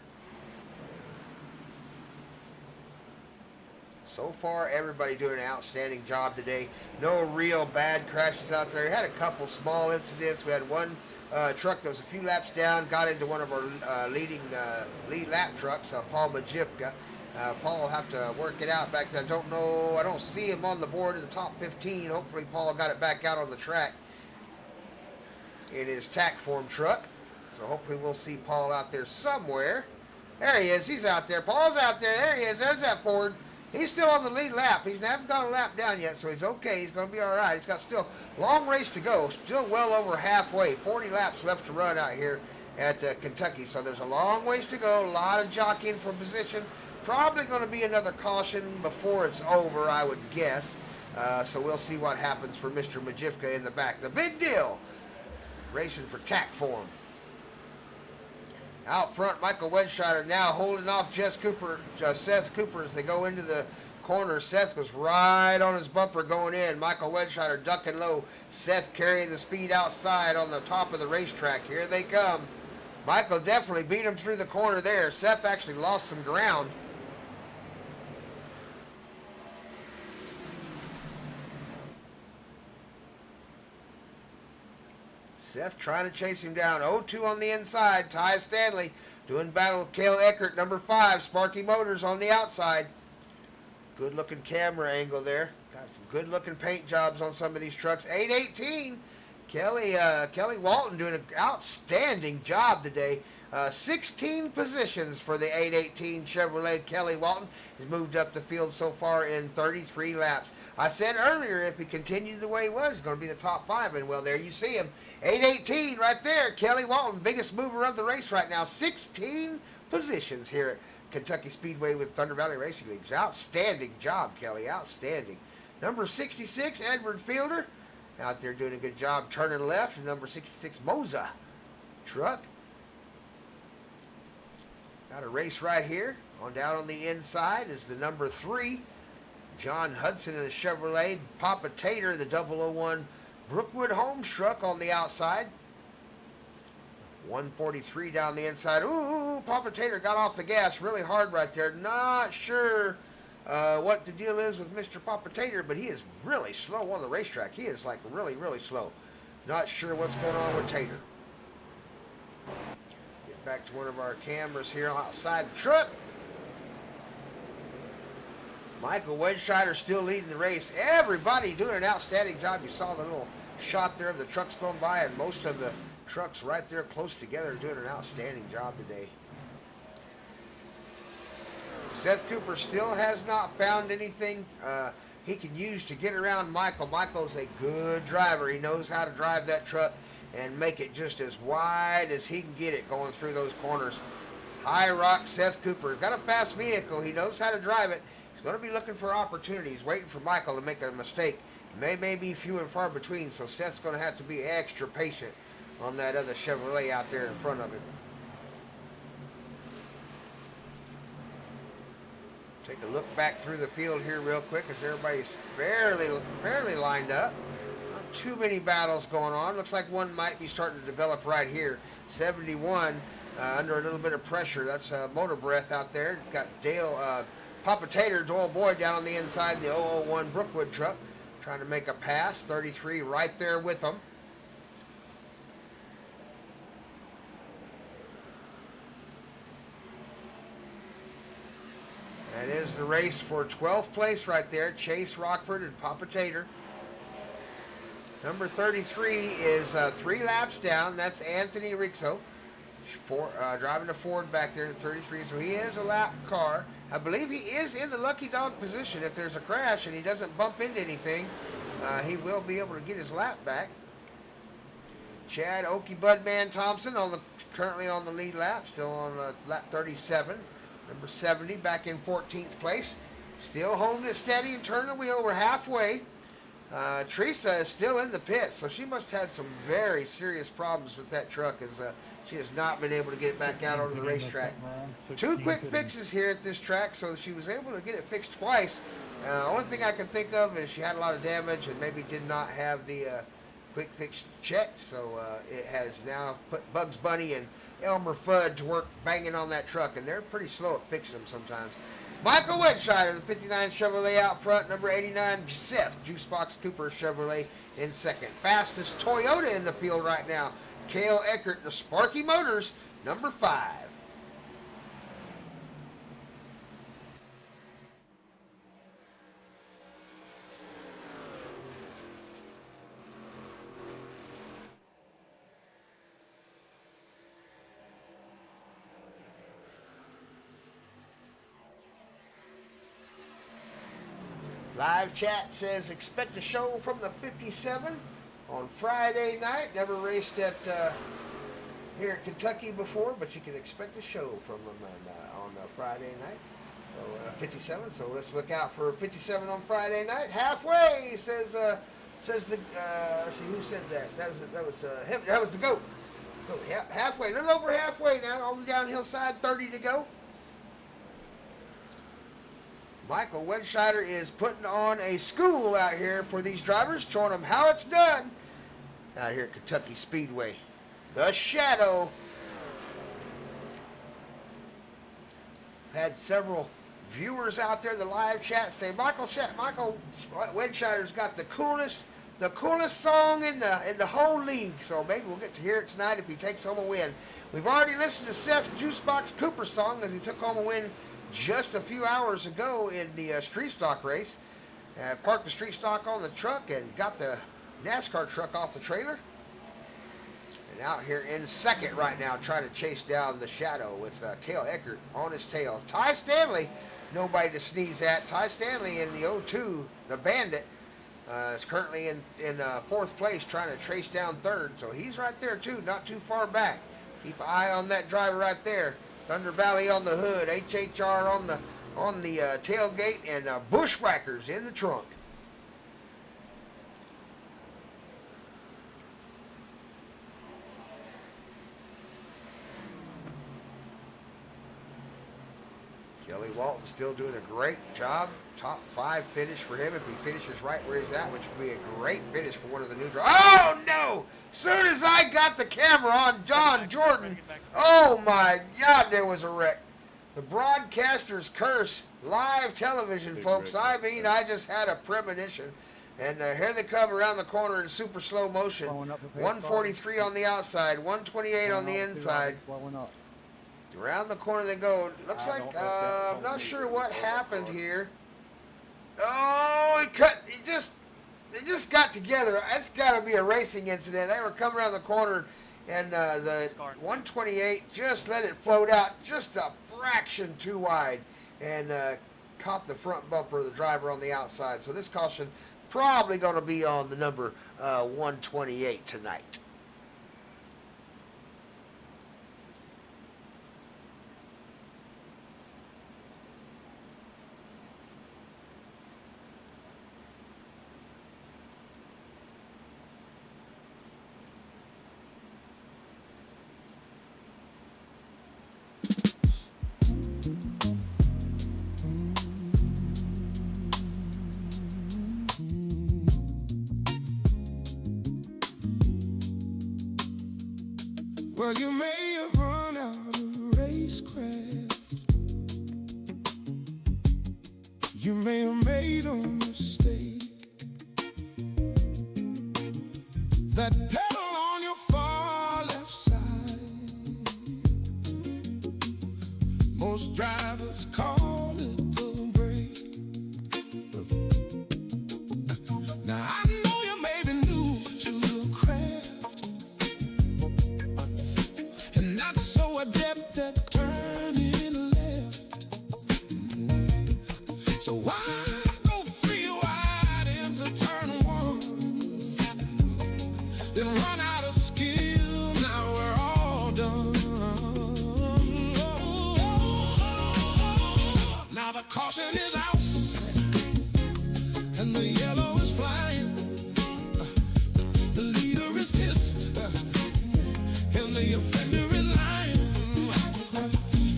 So far, everybody doing an outstanding job today. No real bad crashes out there. We had a couple small incidents. We had one truck that was a few laps down, got into one of our lead lap trucks, Paul Majivka. Paul will have to work it out back there. I don't know. I don't see him on the board in the top 15. Hopefully, Paul got it back out on the track in his tack form truck. So hopefully, we'll see Paul out there somewhere. There he is. He's out there. Paul's out there. There he is. There's that Ford. He's still on the lead lap. He hasn't got a lap down yet, so he's okay. He's going to be all right. He's got still long race to go. Still well over halfway. 40 laps left to run out here at Kentucky. So there's a long ways to go. A lot of jockeying for position. Probably going to be another caution before it's over, I would guess. So we'll see what happens for Mr. Majivka in the back. The big deal, racing for tack form. Out front, Michael Wedscheider now holding off Seth Cooper as they go into the corner. Seth was right on his bumper going in. Michael Wedscheider ducking low. Seth carrying the speed outside on the top of the racetrack. Here they come. Michael definitely beat him through the corner there. Seth actually lost some ground. Seth trying to chase him down. 0-2 on the inside. Ty Stanley doing battle with Cale Eckert, number 5. Sparky Motors on the outside. Good looking camera angle there. Got some good looking paint jobs on some of these trucks. 8-18. Kelly Walton doing an outstanding job today. 16 positions for the 8-18 Chevrolet. Kelly Walton has moved up the field so far in 33 laps. I said earlier, if he continued the way he was, he's going to be the top 5. And, well, there you see him. 8-18 right there. Kelly Walton, biggest mover of the race right now. 16 positions here at Kentucky Speedway with Thunder Valley Racing Leagues. Outstanding job, Kelly. Outstanding. Number 66, Edward Fielder, out there doing a good job turning left. Number 66, Moza truck. Got a race right here. On down on the inside is the number 3, John Hudson in a Chevrolet. Papa Tater, the 001 Brookwood Homes truck on the outside. 143 down the inside. Ooh, Papa Tater got off the gas really hard right there. Not sure what the deal is with Mr. Papa Tater, but he is really slow on the racetrack. He is like really, really slow. Not sure what's going on with Tater. Get back to one of our cameras here outside the truck. Michael Wedscheider still leading the race. Everybody doing an outstanding job. You saw the little shot there of the trucks going by, and most of the trucks right there close together doing an outstanding job today. Seth Cooper still has not found anything he can use to get around Michael. Michael's a good driver. He knows how to drive that truck and make it just as wide as he can get it going through those corners. High Rock Seth Cooper. Got a fast vehicle. He knows how to drive it. He's going to be looking for opportunities, waiting for Michael to make a mistake. May be few and far between, so Seth's going to have to be extra patient on that other Chevrolet out there in front of him. Take a look back through the field here real quick as everybody's fairly lined up. Not too many battles going on. Looks like one might be starting to develop right here. 71 under a little bit of pressure. That's motor breath out there. Got Papa Tater, Doyle Boyd down on the inside, the 001 Brookwood truck, trying to make a pass. 33 right there with them. That is the race for 12th place right there. Chase Rockford and Papa Tater. Number 33 is 3 laps down. That's Anthony Rixo. Driving a Ford back there in 33. So he is a lap car. I believe he is in the lucky dog position. If there's a crash and he doesn't bump into anything, he will be able to get his lap back. Chad Okie Budman Thompson currently on the lead lap, still on lap 37. Number 70 back in 14th place. Still holding it steady and turning the wheel. We're halfway. Teresa is still in the pit, so she must have had some very serious problems with that truck as she has not been able to get it back out onto the racetrack. 2 quick fixes here at this track, so she was able to get it fixed twice. Only thing I can think of is she had a lot of damage and maybe did not have the quick fix checked, so it has now put Bugs Bunny and Elmer Fudd to work banging on that truck, and they're pretty slow at fixing them sometimes. Michael Wedscheider, the 59 Chevrolet out front. Number 89, Seth Juicebox Cooper Chevrolet in second. Fastest Toyota in the field right now, Cale Eckert, the Sparky Motors, number 5. Live chat says expect a show from the 57 on Friday night. Never raced at here at Kentucky before, but you can expect a show from them on Friday night. So 57. So let's look out for 57 on Friday night. Halfway says the let's see who said that. That was him. That was the GOAT. Oh, halfway, a little over halfway now on the downhill side, 30 to go. Michael Wedscheider is putting on a school out here for these drivers, showing them how it's done out here at Kentucky Speedway. The Shadow. Had several viewers out there in the live chat say Michael Wedscheider's got the coolest song in the whole league. So maybe we'll get to hear it tonight if he takes home a win. We've already listened to Seth Juicebox Cooper's song as he took home a win just a few hours ago in the street stock race. Parked the street stock on the truck and got the NASCAR truck off the trailer. And out here in second right now, trying to chase down the Shadow with Cale Eckert on his tail. Ty Stanley, nobody to sneeze at. Ty Stanley in the 0-2, the Bandit, is currently in fourth place, trying to trace down third. So he's right there too, not too far back. Keep an eye on that driver right there. Thunder Valley on the hood, HHR on the tailgate, and Bushwhackers in the trunk. Kelly Walton still doing a great job. Top 5 finish for him if he finishes right where he's at, which would be a great finish for one of the new drivers. Oh, no! Soon as I got the camera on John Jordan, oh, my God, there was a wreck. The broadcaster's curse, live television, folks. I mean, I just had a premonition. And here they come around the corner in super slow motion. 143 on the outside, 128 on the inside. Around the corner they go. Looks like, I'm not sure what happened here. Oh, they just got together. That's got to be a racing incident. They were coming around the corner, and the 128 just let it float out just a fraction too wide, and caught the front bumper of the driver on the outside. So this caution probably going to be on the number 128 tonight. Well, you may have run out of racecraft. You may have made a mistake. That pedal on your far left side, most drivers call it the brake. Now I know you may be new to the craft and not so adept at turning left. So why go free wide into turn one, then run out of skill? Now we're all done. Now the caution is out and the yellow is flying. The leader is pissed and the offender is lying.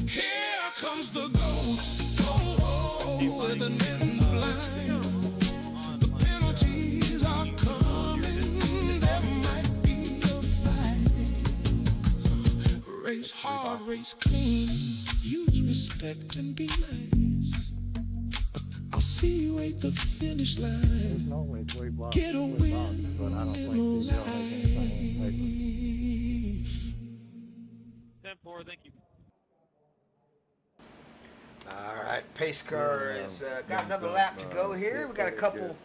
Here comes the goat, with an end line. The penalties are coming, there might be a fight. Race hard, race clean, use respect and be nice. I'll see you at the finish line. Normally 3 blocks, Get a 3 win blocks, but I don't think in he's got anything on paper. life. 10-4, thank you. All right, pace car has got another lap to go here. We got a couple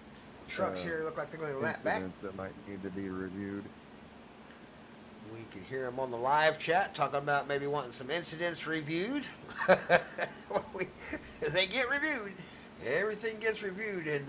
trucks here look like they're going to lap back. Incidents that might need to be reviewed. We can hear them on the live chat talking about maybe wanting some incidents reviewed. They get reviewed. Everything gets reviewed, and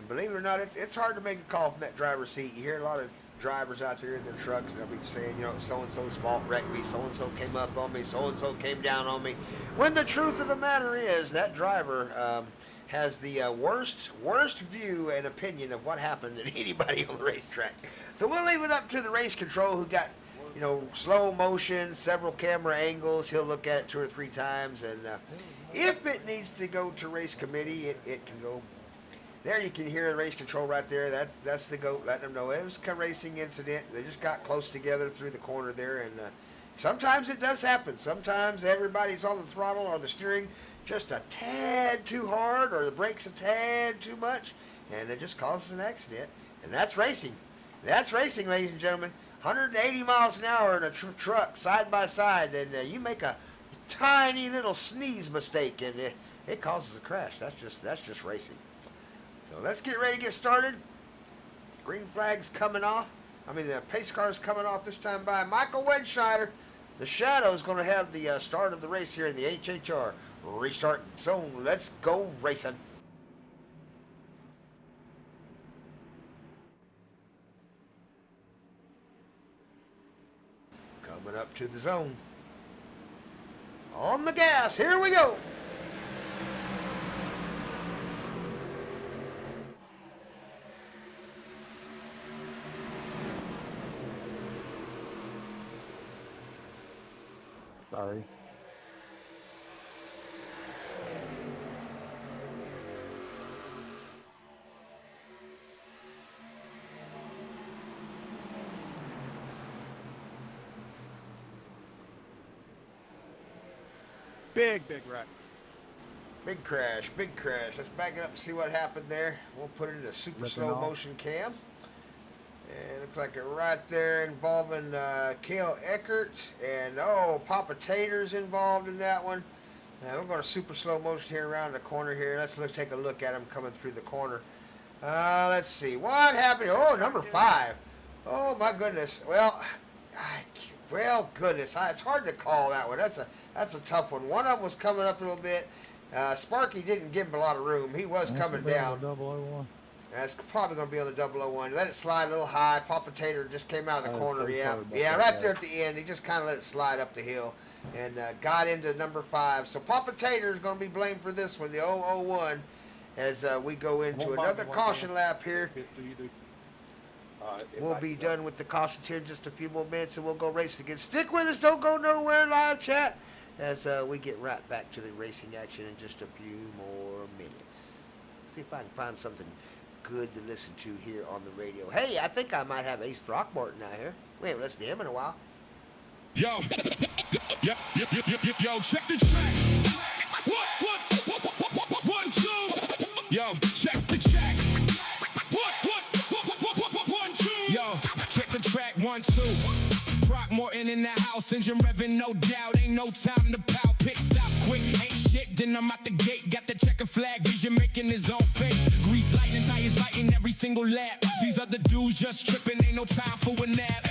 believe it or not, it's hard to make a call from that driver's seat. You hear a lot of drivers out there in their trucks, they'll be saying, you know, so-and-so's fault wrecked me, so-and-so came up on me, so-and-so came down on me. When the truth of the matter is, that driver has the worst view and opinion of what happened to anybody on the racetrack. So we'll leave it up to the race control, who got you know, slow motion, several camera angles. He'll look at it 2 or 3 times, and if it needs to go to race committee, it can go. There you can hear the race control right there. That's the GOAT letting them know it was a racing incident. They just got close together through the corner there, and sometimes it does happen. Sometimes everybody's on the throttle or the steering just a tad too hard, or the brakes a tad too much, and it just causes an accident. And that's racing. That's racing, ladies and gentlemen. 180 miles an hour in a truck, side by side, and you make a tiny little sneeze mistake, and it causes a crash. That's just racing. So let's get ready to get started. Green flag's coming off. I mean, the pace car's coming off this time by Michael Wedschneider. The Shadow's going to have the start of the race here in the HHR restart zone. Let's go racing. Coming up to the zone. On the gas, here we go. Sorry. Big wreck. Big crash, big crash. Let's back it up and see what happened there. We'll put it in a super Ripping slow off. motion cam. And it looks like it right there involving Cale Eckert. And, Papa Tater's involved in that one. Now, we're going to super slow motion here around the corner here. Let's take a look at him coming through the corner. Let's see. What happened? Oh, number 5. Oh, my goodness. Well, goodness. It's hard to call that one. That's a tough one. One of them was coming up a little bit. Sparky didn't give him a lot of room. He was coming down. 001. That's probably going to be on the 001. Let it slide a little high. Papa Tater just came out of the corner. so Yeah, sorry about yeah, that, right there guys. at the end. He just kind of let it slide up the hill and got into number 5. So Papa Tater is going to be blamed for this one, the 001, as we go into another caution lap here. We'll be done with the cautions here in just a few more minutes, and we'll go race again. Stick with us. Don't go nowhere, live chat, as we get right back to the racing action in just a few more minutes. See if I can find something good to listen to here on the radio. Hey, I think I might have Ace Throckmorton out here. We haven't listened to him in a while. Yo, yo, check the track. What, 1, 2. Yo, check the track. What, 1, 2. Yo, check the track, 1, 2. Throckmorton in the house, engine revving, no doubt. Ain't no time to pout, pit stop quick. Ain't shit, then I'm out the gate. Got the checker flag, vision making his own fate. Grease lighting, tires biting every single lap. These other dudes just tripping, ain't no time for a nap.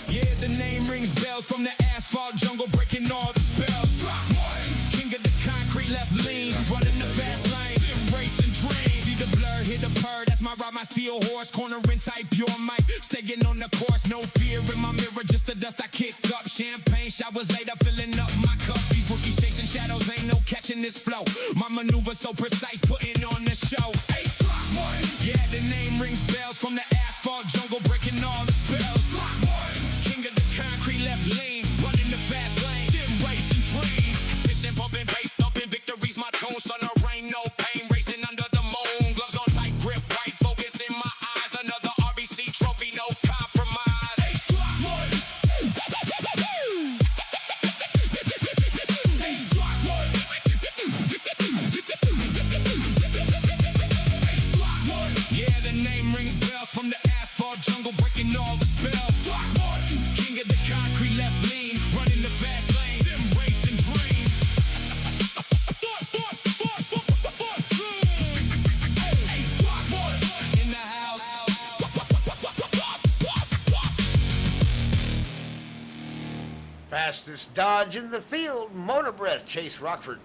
Yeah, the name rings bells from the asphalt jungle, breaking all the spells. King of the concrete, left lean, running the fast lane. Sim racing dream. See the blur, hit the purr, that's my ride, my steel horse. Cornering tight, pure mic, staying on the course. No fear in my mirror, just the dust I kick up. Champagne showers later, filling up my cup. These rookies chasing shadows, ain't no catching this flow. My maneuver so precise, putting on the show. Yeah, the name rings bells from the asphalt jungle, breaking all the spells. King of the concrete, left lean, running the fast lane. Sim racing dream, piston pumping, bass thumping, victory's my tune. Son of rain, no pain, racing under the moon. Gloves on tight grip, right focus in my eyes. Another RBC trophy, no compromise. Yeah, the name rings bells from the asphalt jungle, breaking all the spells. King of the concrete, left lean, running the fast lane. Sim racing dream. In the house. Fastest Dodge in the field, Motor Breath, Chase Rockford.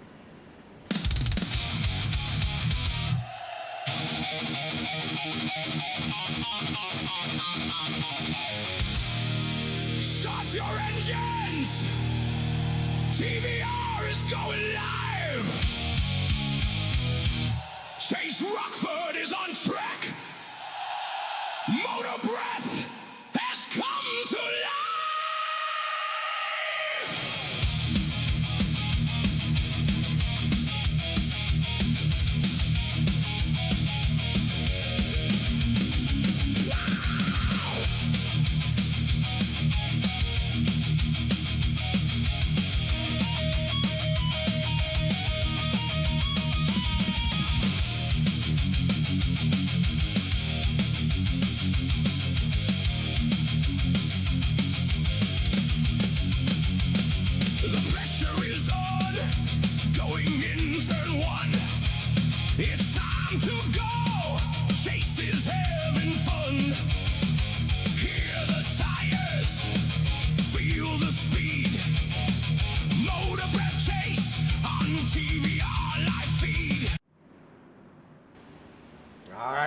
Start your engines! TVR is going live! Chase Rockford is on track! Motor Breath has come to life!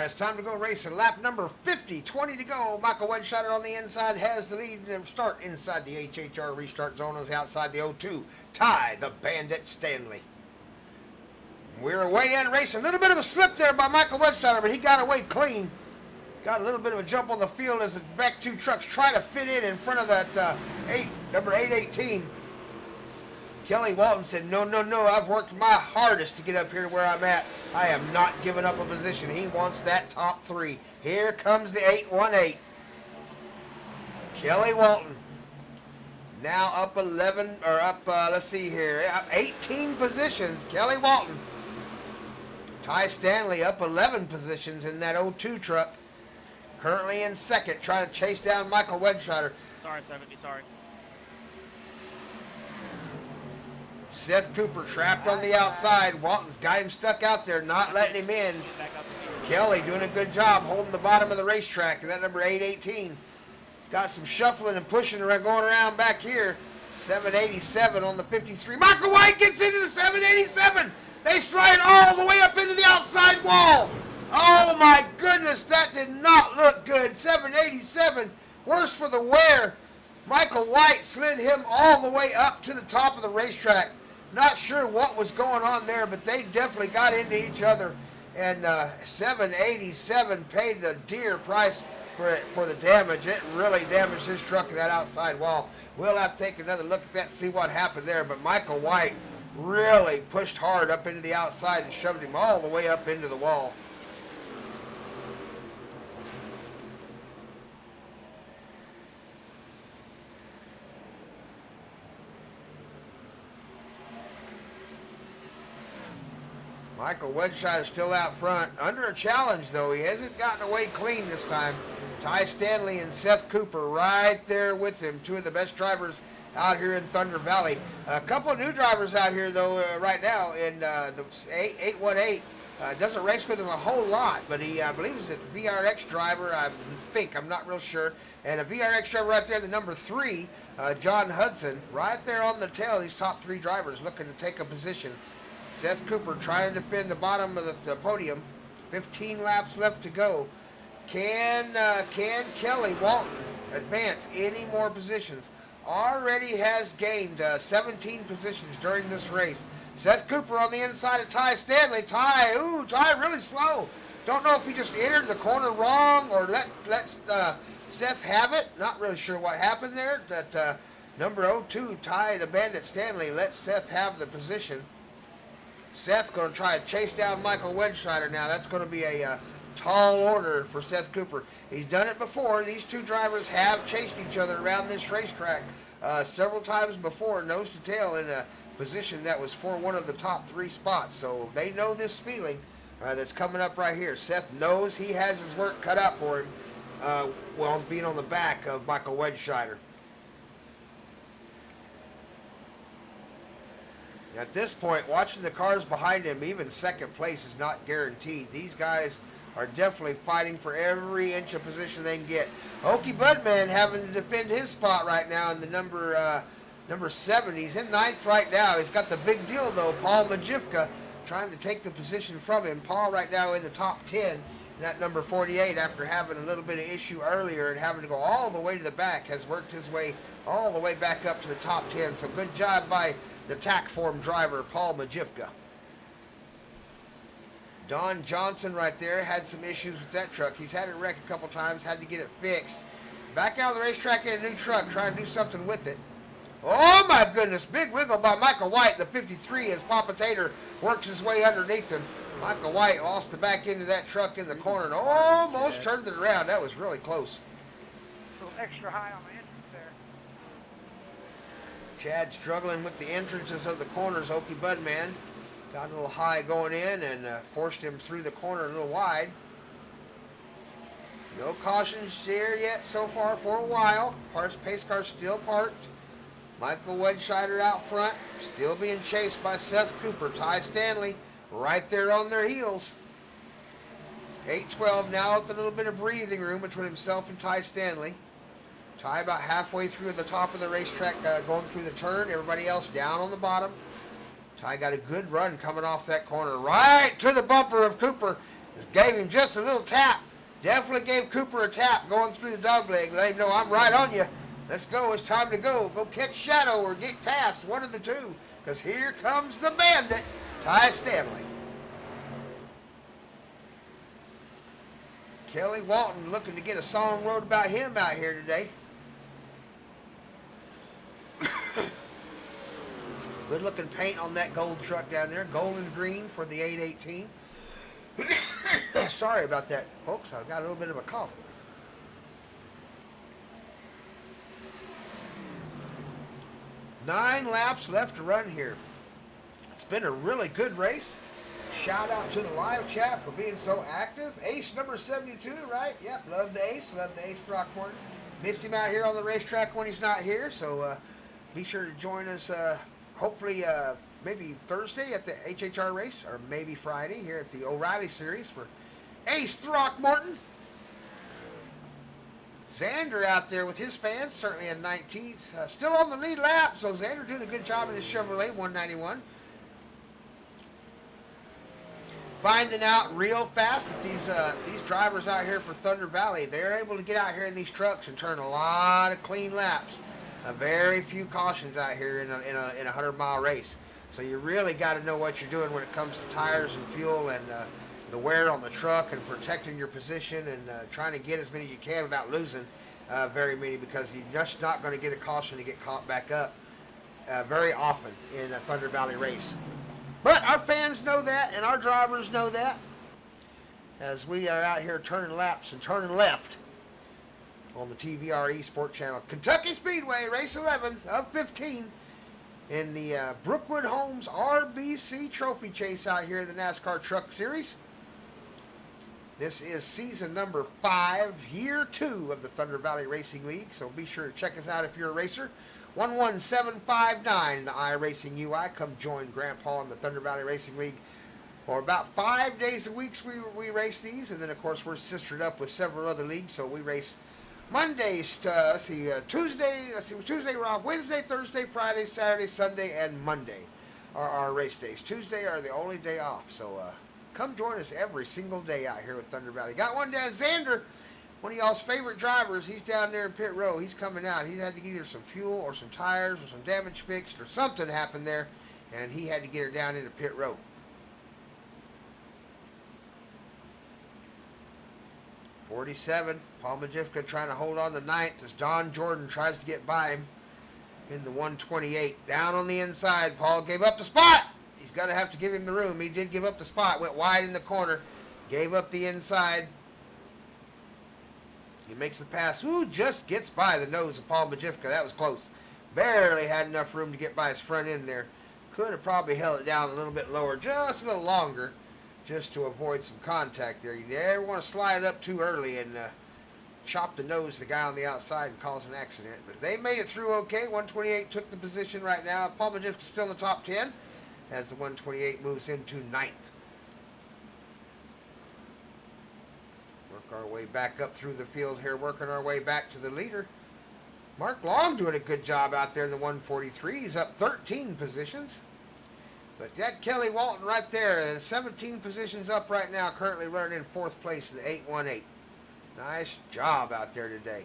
it's time to go racing. Lap number 50, 20 to go. Michael Wedscheider on the inside has the lead. Start inside the HHR restart zone is outside the 0-2. Ty, the Bandit Stanley. We're away in racing. A little bit of a slip there by Michael Wedscheider, but he got away clean. Got a little bit of a jump on the field as the back two trucks try to fit in front of that number 818. Kelly Walton said, no, I've worked my hardest to get up here to where I'm at. I am not giving up a position. He wants that top three. Here comes the 818. Kelly Walton. Now up 11, or up, let's see here, up 18 positions. Kelly Walton. Ty Stanley up 11 positions in that 0-2 truck. Currently in second, trying to chase down Michael Wedscheider. Sorry, 70, sorry. Seth Cooper trapped on the outside. Walton's got him stuck out there, not letting him in. Kelly doing a good job holding the bottom of the racetrack. And that number 818 got some shuffling and pushing around, going around back here. 787 on the 53. Michael White gets into the 787. They slide all the way up into the outside wall. Oh my goodness, that did not look good. 787, worse for the wear. Michael White slid him all the way up to the top of the racetrack. Not sure what was going on there, but they definitely got into each other. And 787 paid the dear price for the damage. It really damaged his truck in that outside wall. We'll have to take another look at that, see what happened there. But Michael White really pushed hard up into the outside and shoved him all the way up into the wall. Michael Wedscheider still out front. Under a challenge, though. He hasn't gotten away clean this time. Ty Stanley and Seth Cooper right there with him. Two of the best drivers out here in Thunder Valley. A couple of new drivers out here, though, right now. And the 818 doesn't race with him a whole lot, but he, I believe, is a VRX driver. I'm not real sure. And a VRX driver right there, the number 3, John Hudson, right there on the tail of these top 3 drivers looking to take a position. Seth Cooper trying to defend the bottom of the podium. 15 laps left to go. Can Kelly Walton advance any more positions? Already has gained 17 positions during this race. Seth Cooper on the inside of Ty Stanley. Ty really slow. Don't know if he just entered the corner wrong or let Seth have it. Not really sure what happened there. That number 02, Ty the Bandit Stanley, let Seth have the position. Seth going to try to chase down Michael Wedscheider now. That's going to be a tall order for Seth Cooper. He's done it before. These two drivers have chased each other around this racetrack several times before, nose to tail, in a position that was for one of the top 3 spots. So they know this feeling that's coming up right here. Seth knows he has his work cut out for him while being on the back of Michael Wedscheider. At this point, watching the cars behind him, even second place is not guaranteed. These guys are definitely fighting for every inch of position they can get. Okie Budman having to defend his spot right now in the number 7. He's in 9th right now. He's got the big deal, though. Paul Majivka trying to take the position from him. Paul right now in the top 10. And that number 48, after having a little bit of issue earlier and having to go all the way to the back, has worked his way all the way back up to the top 10. So good job by the tack form driver, Paul Majivka. Don Johnson right there had some issues with that truck. He's had it wrecked a couple times, had to get it fixed. Back out of the racetrack in a new truck, trying to do something with it. Oh my goodness, big wiggle by Michael White, the 53, as Papa Tater works his way underneath him. Michael White lost the back end of that truck in the corner and almost turned it around. That was really close. A little extra high on the entrance there. Chad struggling with the entrances of the corners. Okie Budman got a little high going in and forced him through the corner a little wide. No cautions here yet so far for a while. Pace car still parked. Michael Wedscheider out front, still being chased by Seth Cooper. Ty Stanley right there on their heels. 812 now with a little bit of breathing room between himself and Ty Stanley. Ty about halfway through the top of the racetrack, going through the turn. Everybody else down on the bottom. Ty got a good run coming off that corner, right to the bumper of Cooper. Gave him just a little tap. Definitely gave Cooper a tap going through the dog leg. Let him know I'm right on you. Let's go. It's time to go. Go catch Shadow or get past, one of the two. Because here comes the bandit, Ty Stanley. Kelly Walton looking to get a song wrote about him out here today. Good looking paint on that gold truck down there. Gold and green for the 818. Sorry about that, folks. I've got a little bit of a cough. Nine laps left to run here. It's been a really good race. Shout out to the live chat for being so active. Ace number 72, right? Yep, love the Ace. Love the Ace Throckmorton. Miss him out here on the racetrack when he's not here, so be sure to join us hopefully maybe Thursday at the HHR race, or maybe Friday here at the O'Reilly Series for Ace Throckmorton. Xander out there with his fans, certainly in 19th. Still on the lead lap, so Xander doing a good job in his Chevrolet 191. Finding out real fast that these drivers out here for Thunder Valley, they're able to get out here in these trucks and turn a lot of clean laps. Very few cautions out here in a 100-mile race. So you really got to know what you're doing when it comes to tires and fuel and the wear on the truck and protecting your position and trying to get as many as you can without losing very many, because you're just not going to get a caution to get caught back up very often in a Thunder Valley race. But our fans know that and our drivers know that as we are out here turning laps and turning left on the TVR-Esports channel. Kentucky Speedway, race 11 of 15 in the Brookwood Homes RBC Trophy Chase out here in the NASCAR Truck Series. This is season number 5, year 2 of the Thunder Valley Racing League, so be sure to check us out if you're a racer. 11759 in the iRacing UI. Come join Grandpa in the Thunder Valley Racing League for about 5 days a week. We race these, and then of course we're sistered up with several other leagues, so we race Mondays to, Tuesday we're off. Wednesday, Thursday, Friday, Saturday, Sunday, and Monday are our race days. Tuesday are the only day off, so come join us every single day out here with Thunder Valley. Got one down, Xander, one of y'all's favorite drivers. He's down there in pit row. He's coming out. He had to get either some fuel or some tires or some damage fixed or something happened there, and he had to get her down into pit row. '47, Paul Majivka trying to hold on to 9th as Don Jordan tries to get by him in the 128. Down on the inside, Paul gave up the spot. He's going to have to give him the room. He did give up the spot, went wide in the corner, gave up the inside. He makes the pass. Ooh, just gets by the nose of Paul Majivka. That was close. Barely had enough room to get by his front end there. Could have probably held it down a little bit lower, just a little longer, just to avoid some contact there. You never want to slide it up too early and chop the nose of the guy on the outside and cause an accident. But they made it through okay. 128 took the position right now. Paul Majivka still in the top 10 as the 128 moves into 9th. Work our way back up through the field here, working our way back to the leader. Mark Long doing a good job out there in the 143. He's up 13 positions. But that Kelly Walton right there, 17 positions up right now, currently running in 4th place, the 818. Nice job out there today.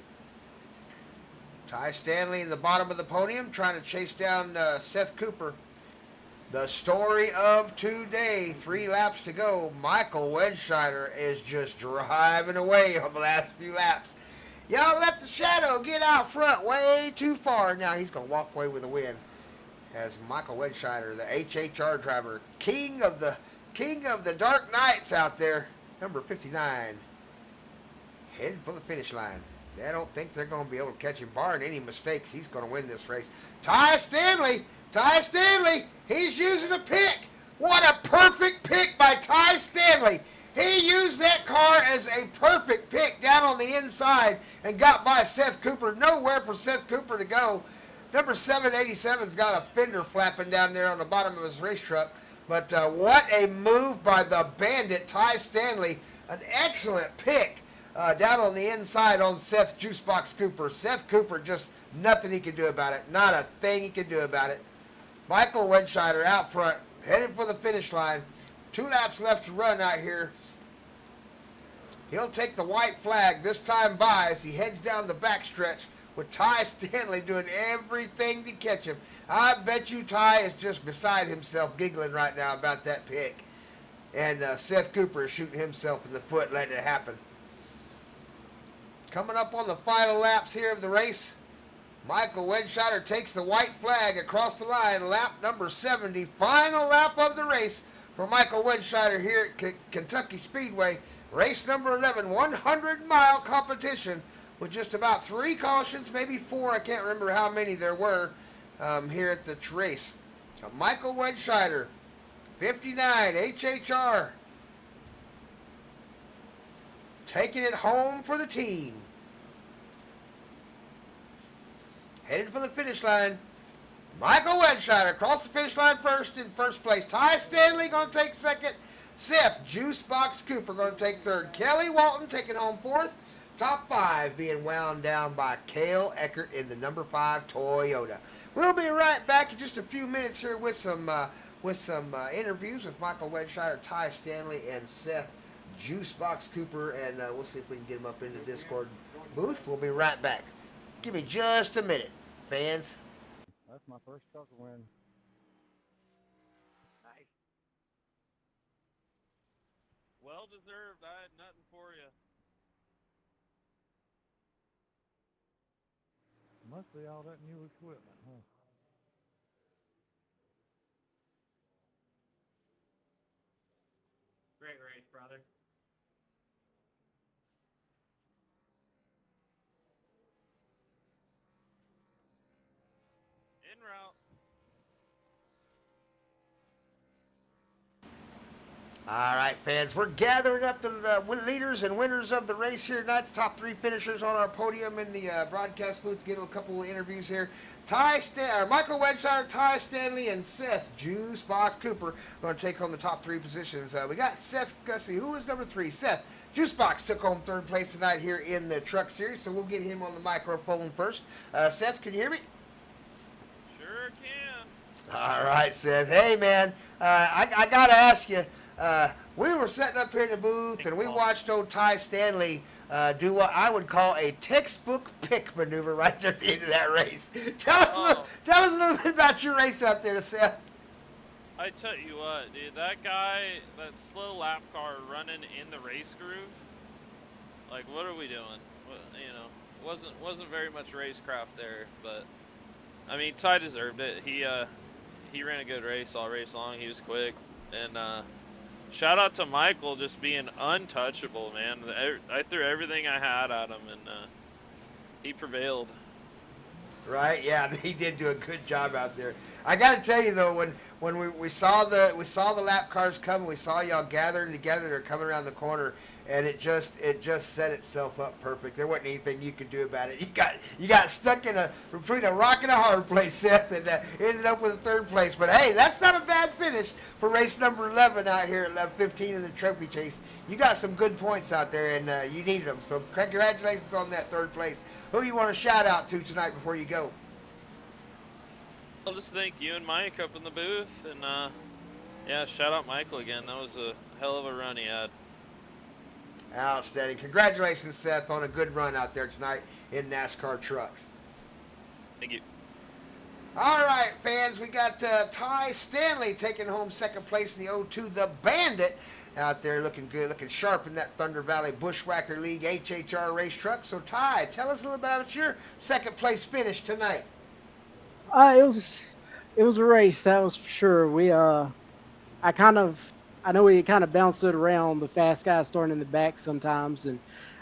Ty Stanley in the bottom of the podium, trying to chase down Seth Cooper. The story of today, 3 laps to go. Michael Wedscheider is just driving away on the last few laps. Y'all let the Shadow get out front way too far. Now he's going to walk away with a win. As Michael Wedscheider, the HHR driver, king of the Dark Knights out there, number 59, headed for the finish line. I don't think they're going to be able to catch him, barring any mistakes. He's going to win this race. Ty Stanley, he's using a pick. What a perfect pick by Ty Stanley. He used that car as a perfect pick down on the inside and got by Seth Cooper. Nowhere for Seth Cooper to go. Number 787's got a fender flapping down there on the bottom of his race truck. But what a move by the bandit, Ty Stanley. An excellent pick down on the inside on Seth Juicebox Cooper. Seth Cooper, just nothing he could do about it. Not a thing he could do about it. Michael Wedscheider out front, headed for the finish line. 2 laps left to run out here. He'll take the white flag this time by as he heads down the backstretch with Ty Stanley doing everything to catch him. I bet you Ty is just beside himself giggling right now about that pick. And Seth Cooper is shooting himself in the foot, letting it happen. Coming up on the final laps here of the race, Michael Wedscheider takes the white flag across the line, lap number 70, final lap of the race for Michael Wedscheider here at Kentucky Speedway. Race number 11, 100-mile competition with just about 3 cautions, maybe 4. I can't remember how many there were here at the race. Michael Wedscheider, 59 HHR, taking it home for the team. Headed for the finish line. Michael Wedscheider across the finish line in first place. Ty Stanley going to take second. Seth Juicebox Cooper going to take third. Kelly Walton taking home fourth. Top 5 being wound down by Cale Eckert in the number 5 Toyota. We'll be right back in just a few minutes here with some interviews with Michael Wedscheider, Ty Stanley, and Seth Juicebox Cooper, and we'll see if we can get them up in the Discord booth. We'll be right back. Give me just a minute, fans. That's my first truck win. Nice. Well deserved. I had nothing for you. Must be all that new equipment, huh? Great race, brother. En route. All right, fans, we're gathering up the leaders and winners of the race here tonight. Top 3 finishers on our podium in the broadcast booth. Get a couple of interviews here. Michael Wedscheider, Ty Stanley, and Seth Juicebox Cooper going to take home the top 3 positions. We got Seth Gussie. Who was number 3? Seth Juicebox took home 3rd place tonight here in the truck series, so we'll get him on the microphone first. Seth, can you hear me? Sure can. All right, Seth. Hey, man, I got to ask you. We were sitting up here in the booth, and we watched old Ty Stanley do what I would call a textbook pick maneuver right there at the end of that race. Tell us a little bit about your race out there, Seth. I tell you what, dude, that guy, that slow lap car running in the race groove, like, what are we doing? You know, wasn't very much racecraft there, but I mean, Ty deserved it. He ran a good race all race long. He was quick, and shout out to Michael just being untouchable, man. I threw everything I had at him, and he prevailed. Right? Yeah, he did do a good job out there. I got to tell you though, when we saw the lap cars coming, we saw y'all gathering together. They're coming around the corner, and it just set itself up perfect. There wasn't anything you could do about it. You got stuck between a rock and a hard place, Seth, and ended up with a 3rd place. But hey, that's not a bad finish for race number 11 out here at lap 15 in the trophy chase. You got some good points out there, and you needed them. So congratulations on that 3rd place. Who you want to shout out to tonight before you go? I'll just thank you and Mike up in the booth, and yeah, shout out Michael again. That was a hell of a run he had. Outstanding. Congratulations, Seth, on a good run out there tonight in NASCAR trucks. Thank you. All right, fans, we got Ty Stanley taking home 2nd place in the 0-2, the Bandit, out there looking good, looking sharp in that Thunder Valley Bushwhacker League HHR race truck. So, Ty, tell us a little bit about your 2nd place finish tonight. It was a race, that was for sure. I know we kind of bounced it around, the fast guys starting in the back sometimes, and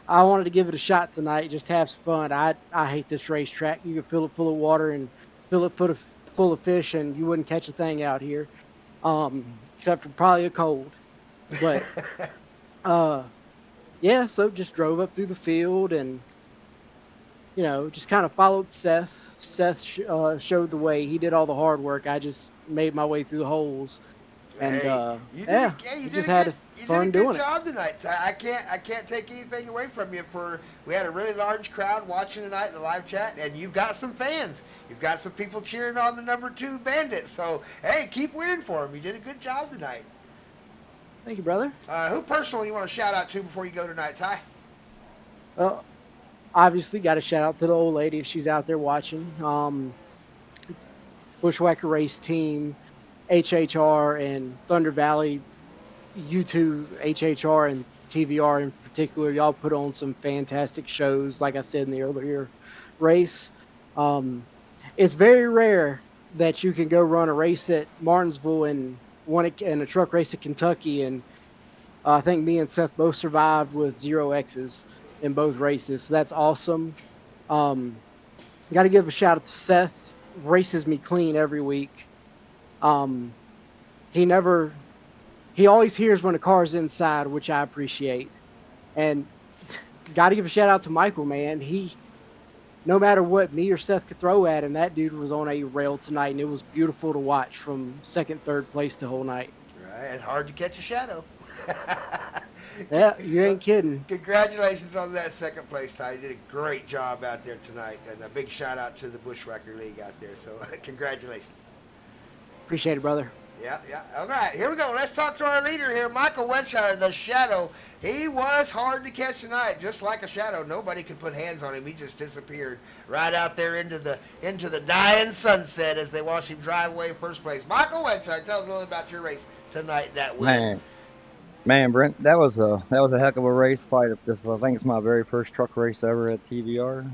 I wanted to give it a shot tonight, just have some fun. I hate this racetrack. You could fill it full of water and fill it full of fish, and you wouldn't catch a thing out here, except for probably a cold. But yeah, so just drove up through the field and, you know, just kind of followed Seth. Seth showed the way. He did all the hard work. I just made my way through the holes. And you just had fun doing it. You did a good job tonight. I can't take anything away from you. We had a really large crowd watching tonight in the live chat, and you've got some fans. You've got some people cheering on the number 2 Bandit. So hey, keep winning for him. You did a good job tonight. Thank you, brother. Who personally you want to shout out to before you go tonight, Ty? Obviously, got to shout out to the old lady if she's out there watching. Bushwhacker Race Team, HHR, and Thunder Valley, U2, HHR, and TVR in particular. Y'all put on some fantastic shows, like I said in the earlier race. It's very rare that you can go run a race at Martinsville and a truck race at Kentucky, and I think me and Seth both survived with 0 X's in both races. So that's awesome. Got to give a shout out to Seth. Races me clean every week. He always hears when a car's inside, which I appreciate. And got to give a shout out to Michael, man. No matter what me or Seth could throw at him, that dude was on a rail tonight, and it was beautiful to watch from second, third place the whole night. Right, it's hard to catch a shadow. Yeah, you ain't kidding. Congratulations on that second place, Ty. You did a great job out there tonight, and a big shout out to the Bushwhacker League out there. So congratulations. Appreciate it, brother. Yeah. All right, here we go. Let's talk to our leader here, Michael Wenshire, the Shadow. He was hard to catch tonight, just like a shadow. Nobody could put hands on him. He just disappeared right out there into the dying sunset as they watched him drive away first place. Michael Wenshire, tell us a little about your race tonight. That win. Man, Brent, that was a heck of a race. Probably I think it's my very first truck race ever at TVR.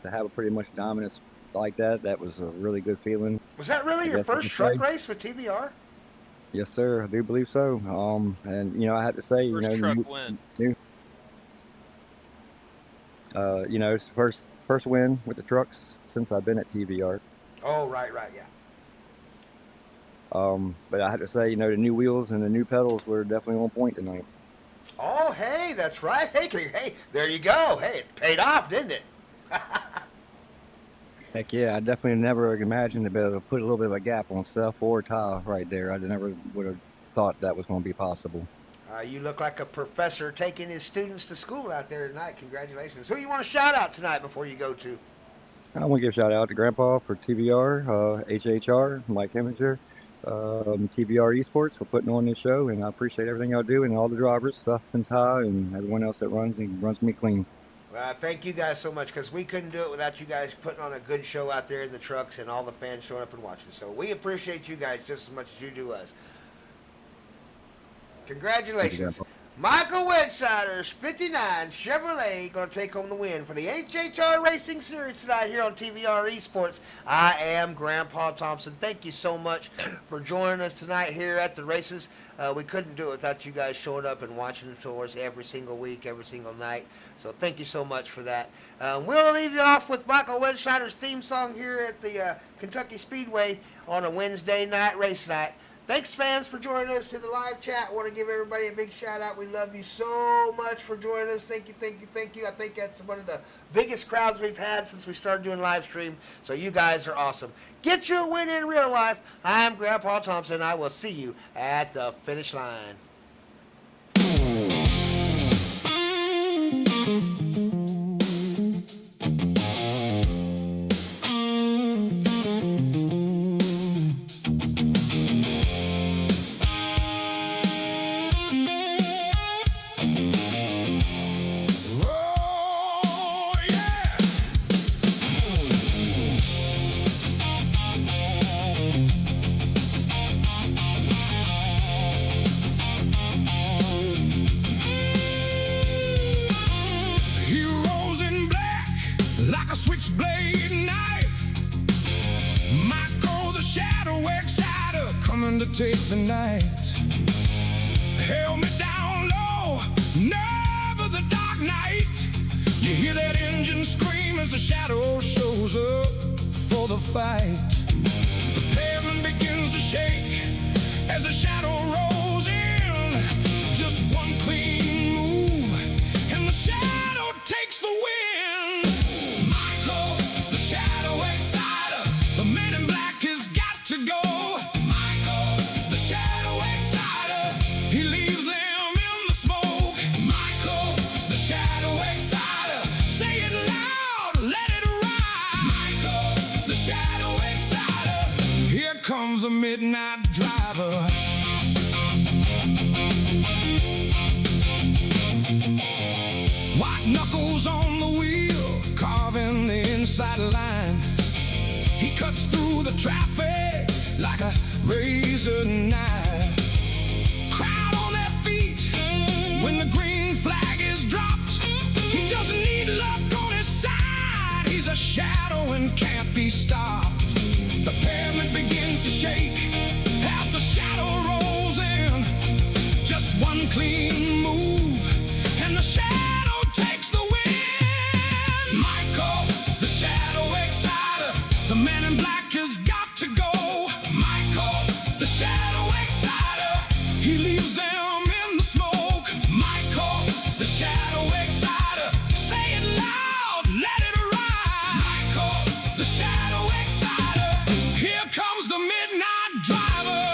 To have a pretty much dominance like that was a really good feeling. Was that really your first truck race with TVR? Yes, sir. I do believe so. And I have to say, First truck win. It's the first win with the trucks since I've been at TVR. Oh, right, yeah. But I have to say, the new wheels and the new pedals were definitely on point tonight. Oh, hey, that's right. Hey, there you go. Hey, it paid off, didn't it? Heck yeah, I definitely never imagined to be able to put a little bit of a gap on Seth or Ty right there. I never would have thought that was going to be possible. You look like a professor taking his students to school out there tonight. Congratulations. Who you want to shout out tonight before you go to? I want to give a shout out to Grandpa for TVR, HHR, Mike Heminger, TVR-Esports for putting on this show, and I appreciate everything y'all do, and all the drivers, Seth and Ty, and everyone else that runs me clean. Thank you guys so much, because we couldn't do it without you guys putting on a good show out there in the trucks and all the fans showing up and watching. So we appreciate you guys just as much as you do us. Congratulations. Michael Wensider's 59 Chevrolet going to take home the win for the HHR Racing Series tonight here on TVR-Esports. I am Grandpa Thompson. Thank you so much for joining us tonight here at the races. We couldn't do it without you guys showing up and watching the tours every single week, every single night. So thank you so much for that. We'll leave you off with Michael Wensider's theme song here at the Kentucky Speedway on a Wednesday night race night. Thanks, fans, for joining us to the live chat. I want to give everybody a big shout-out. We love you so much for joining us. Thank you. I think that's one of the biggest crowds we've had since we started doing live stream. So you guys are awesome. Get your win in real life. I'm Grandpa Thompson. I will see you at the finish line. Take the night, held me down low, never the dark night. You hear that engine scream as the shadow shows up for the fight. The pavement begins to shake as the shadow rolls in. Just one clean move and the shadow takes the win. Michael, the shadow exciter, the man in black has got to go. He leaves them in the smoke. Michael, the shadow exciter. Say it loud, let it ride. Michael, the shadow exciter. Here comes the midnight driver. White knuckles on the wheel, carving the inside line. He cuts through the traffic like a razor knife. Crowd on their feet when the green flag is dropped. He doesn't need luck on his side. He's a shadow and can't be stopped. The pavement begins to shake as the shadow rolls in. Just one clean move and the shadow takes the win. Michael, the shadow exciter, the man in black has got to go. Michael, the shadow exciter, he leaves them in the smoke. Michael, the shadow exciter, say it loud, let it ride. Michael, the shadow exciter, here comes the midnight driver.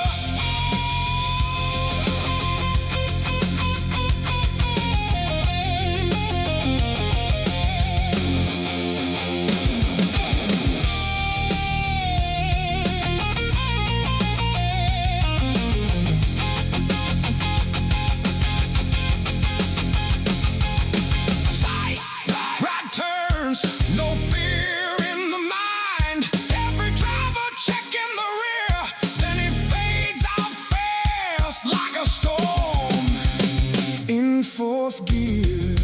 Sight, right turns, no fear in the mind. Every driver checking the rear, then he fades out fast like a storm in fourth gear.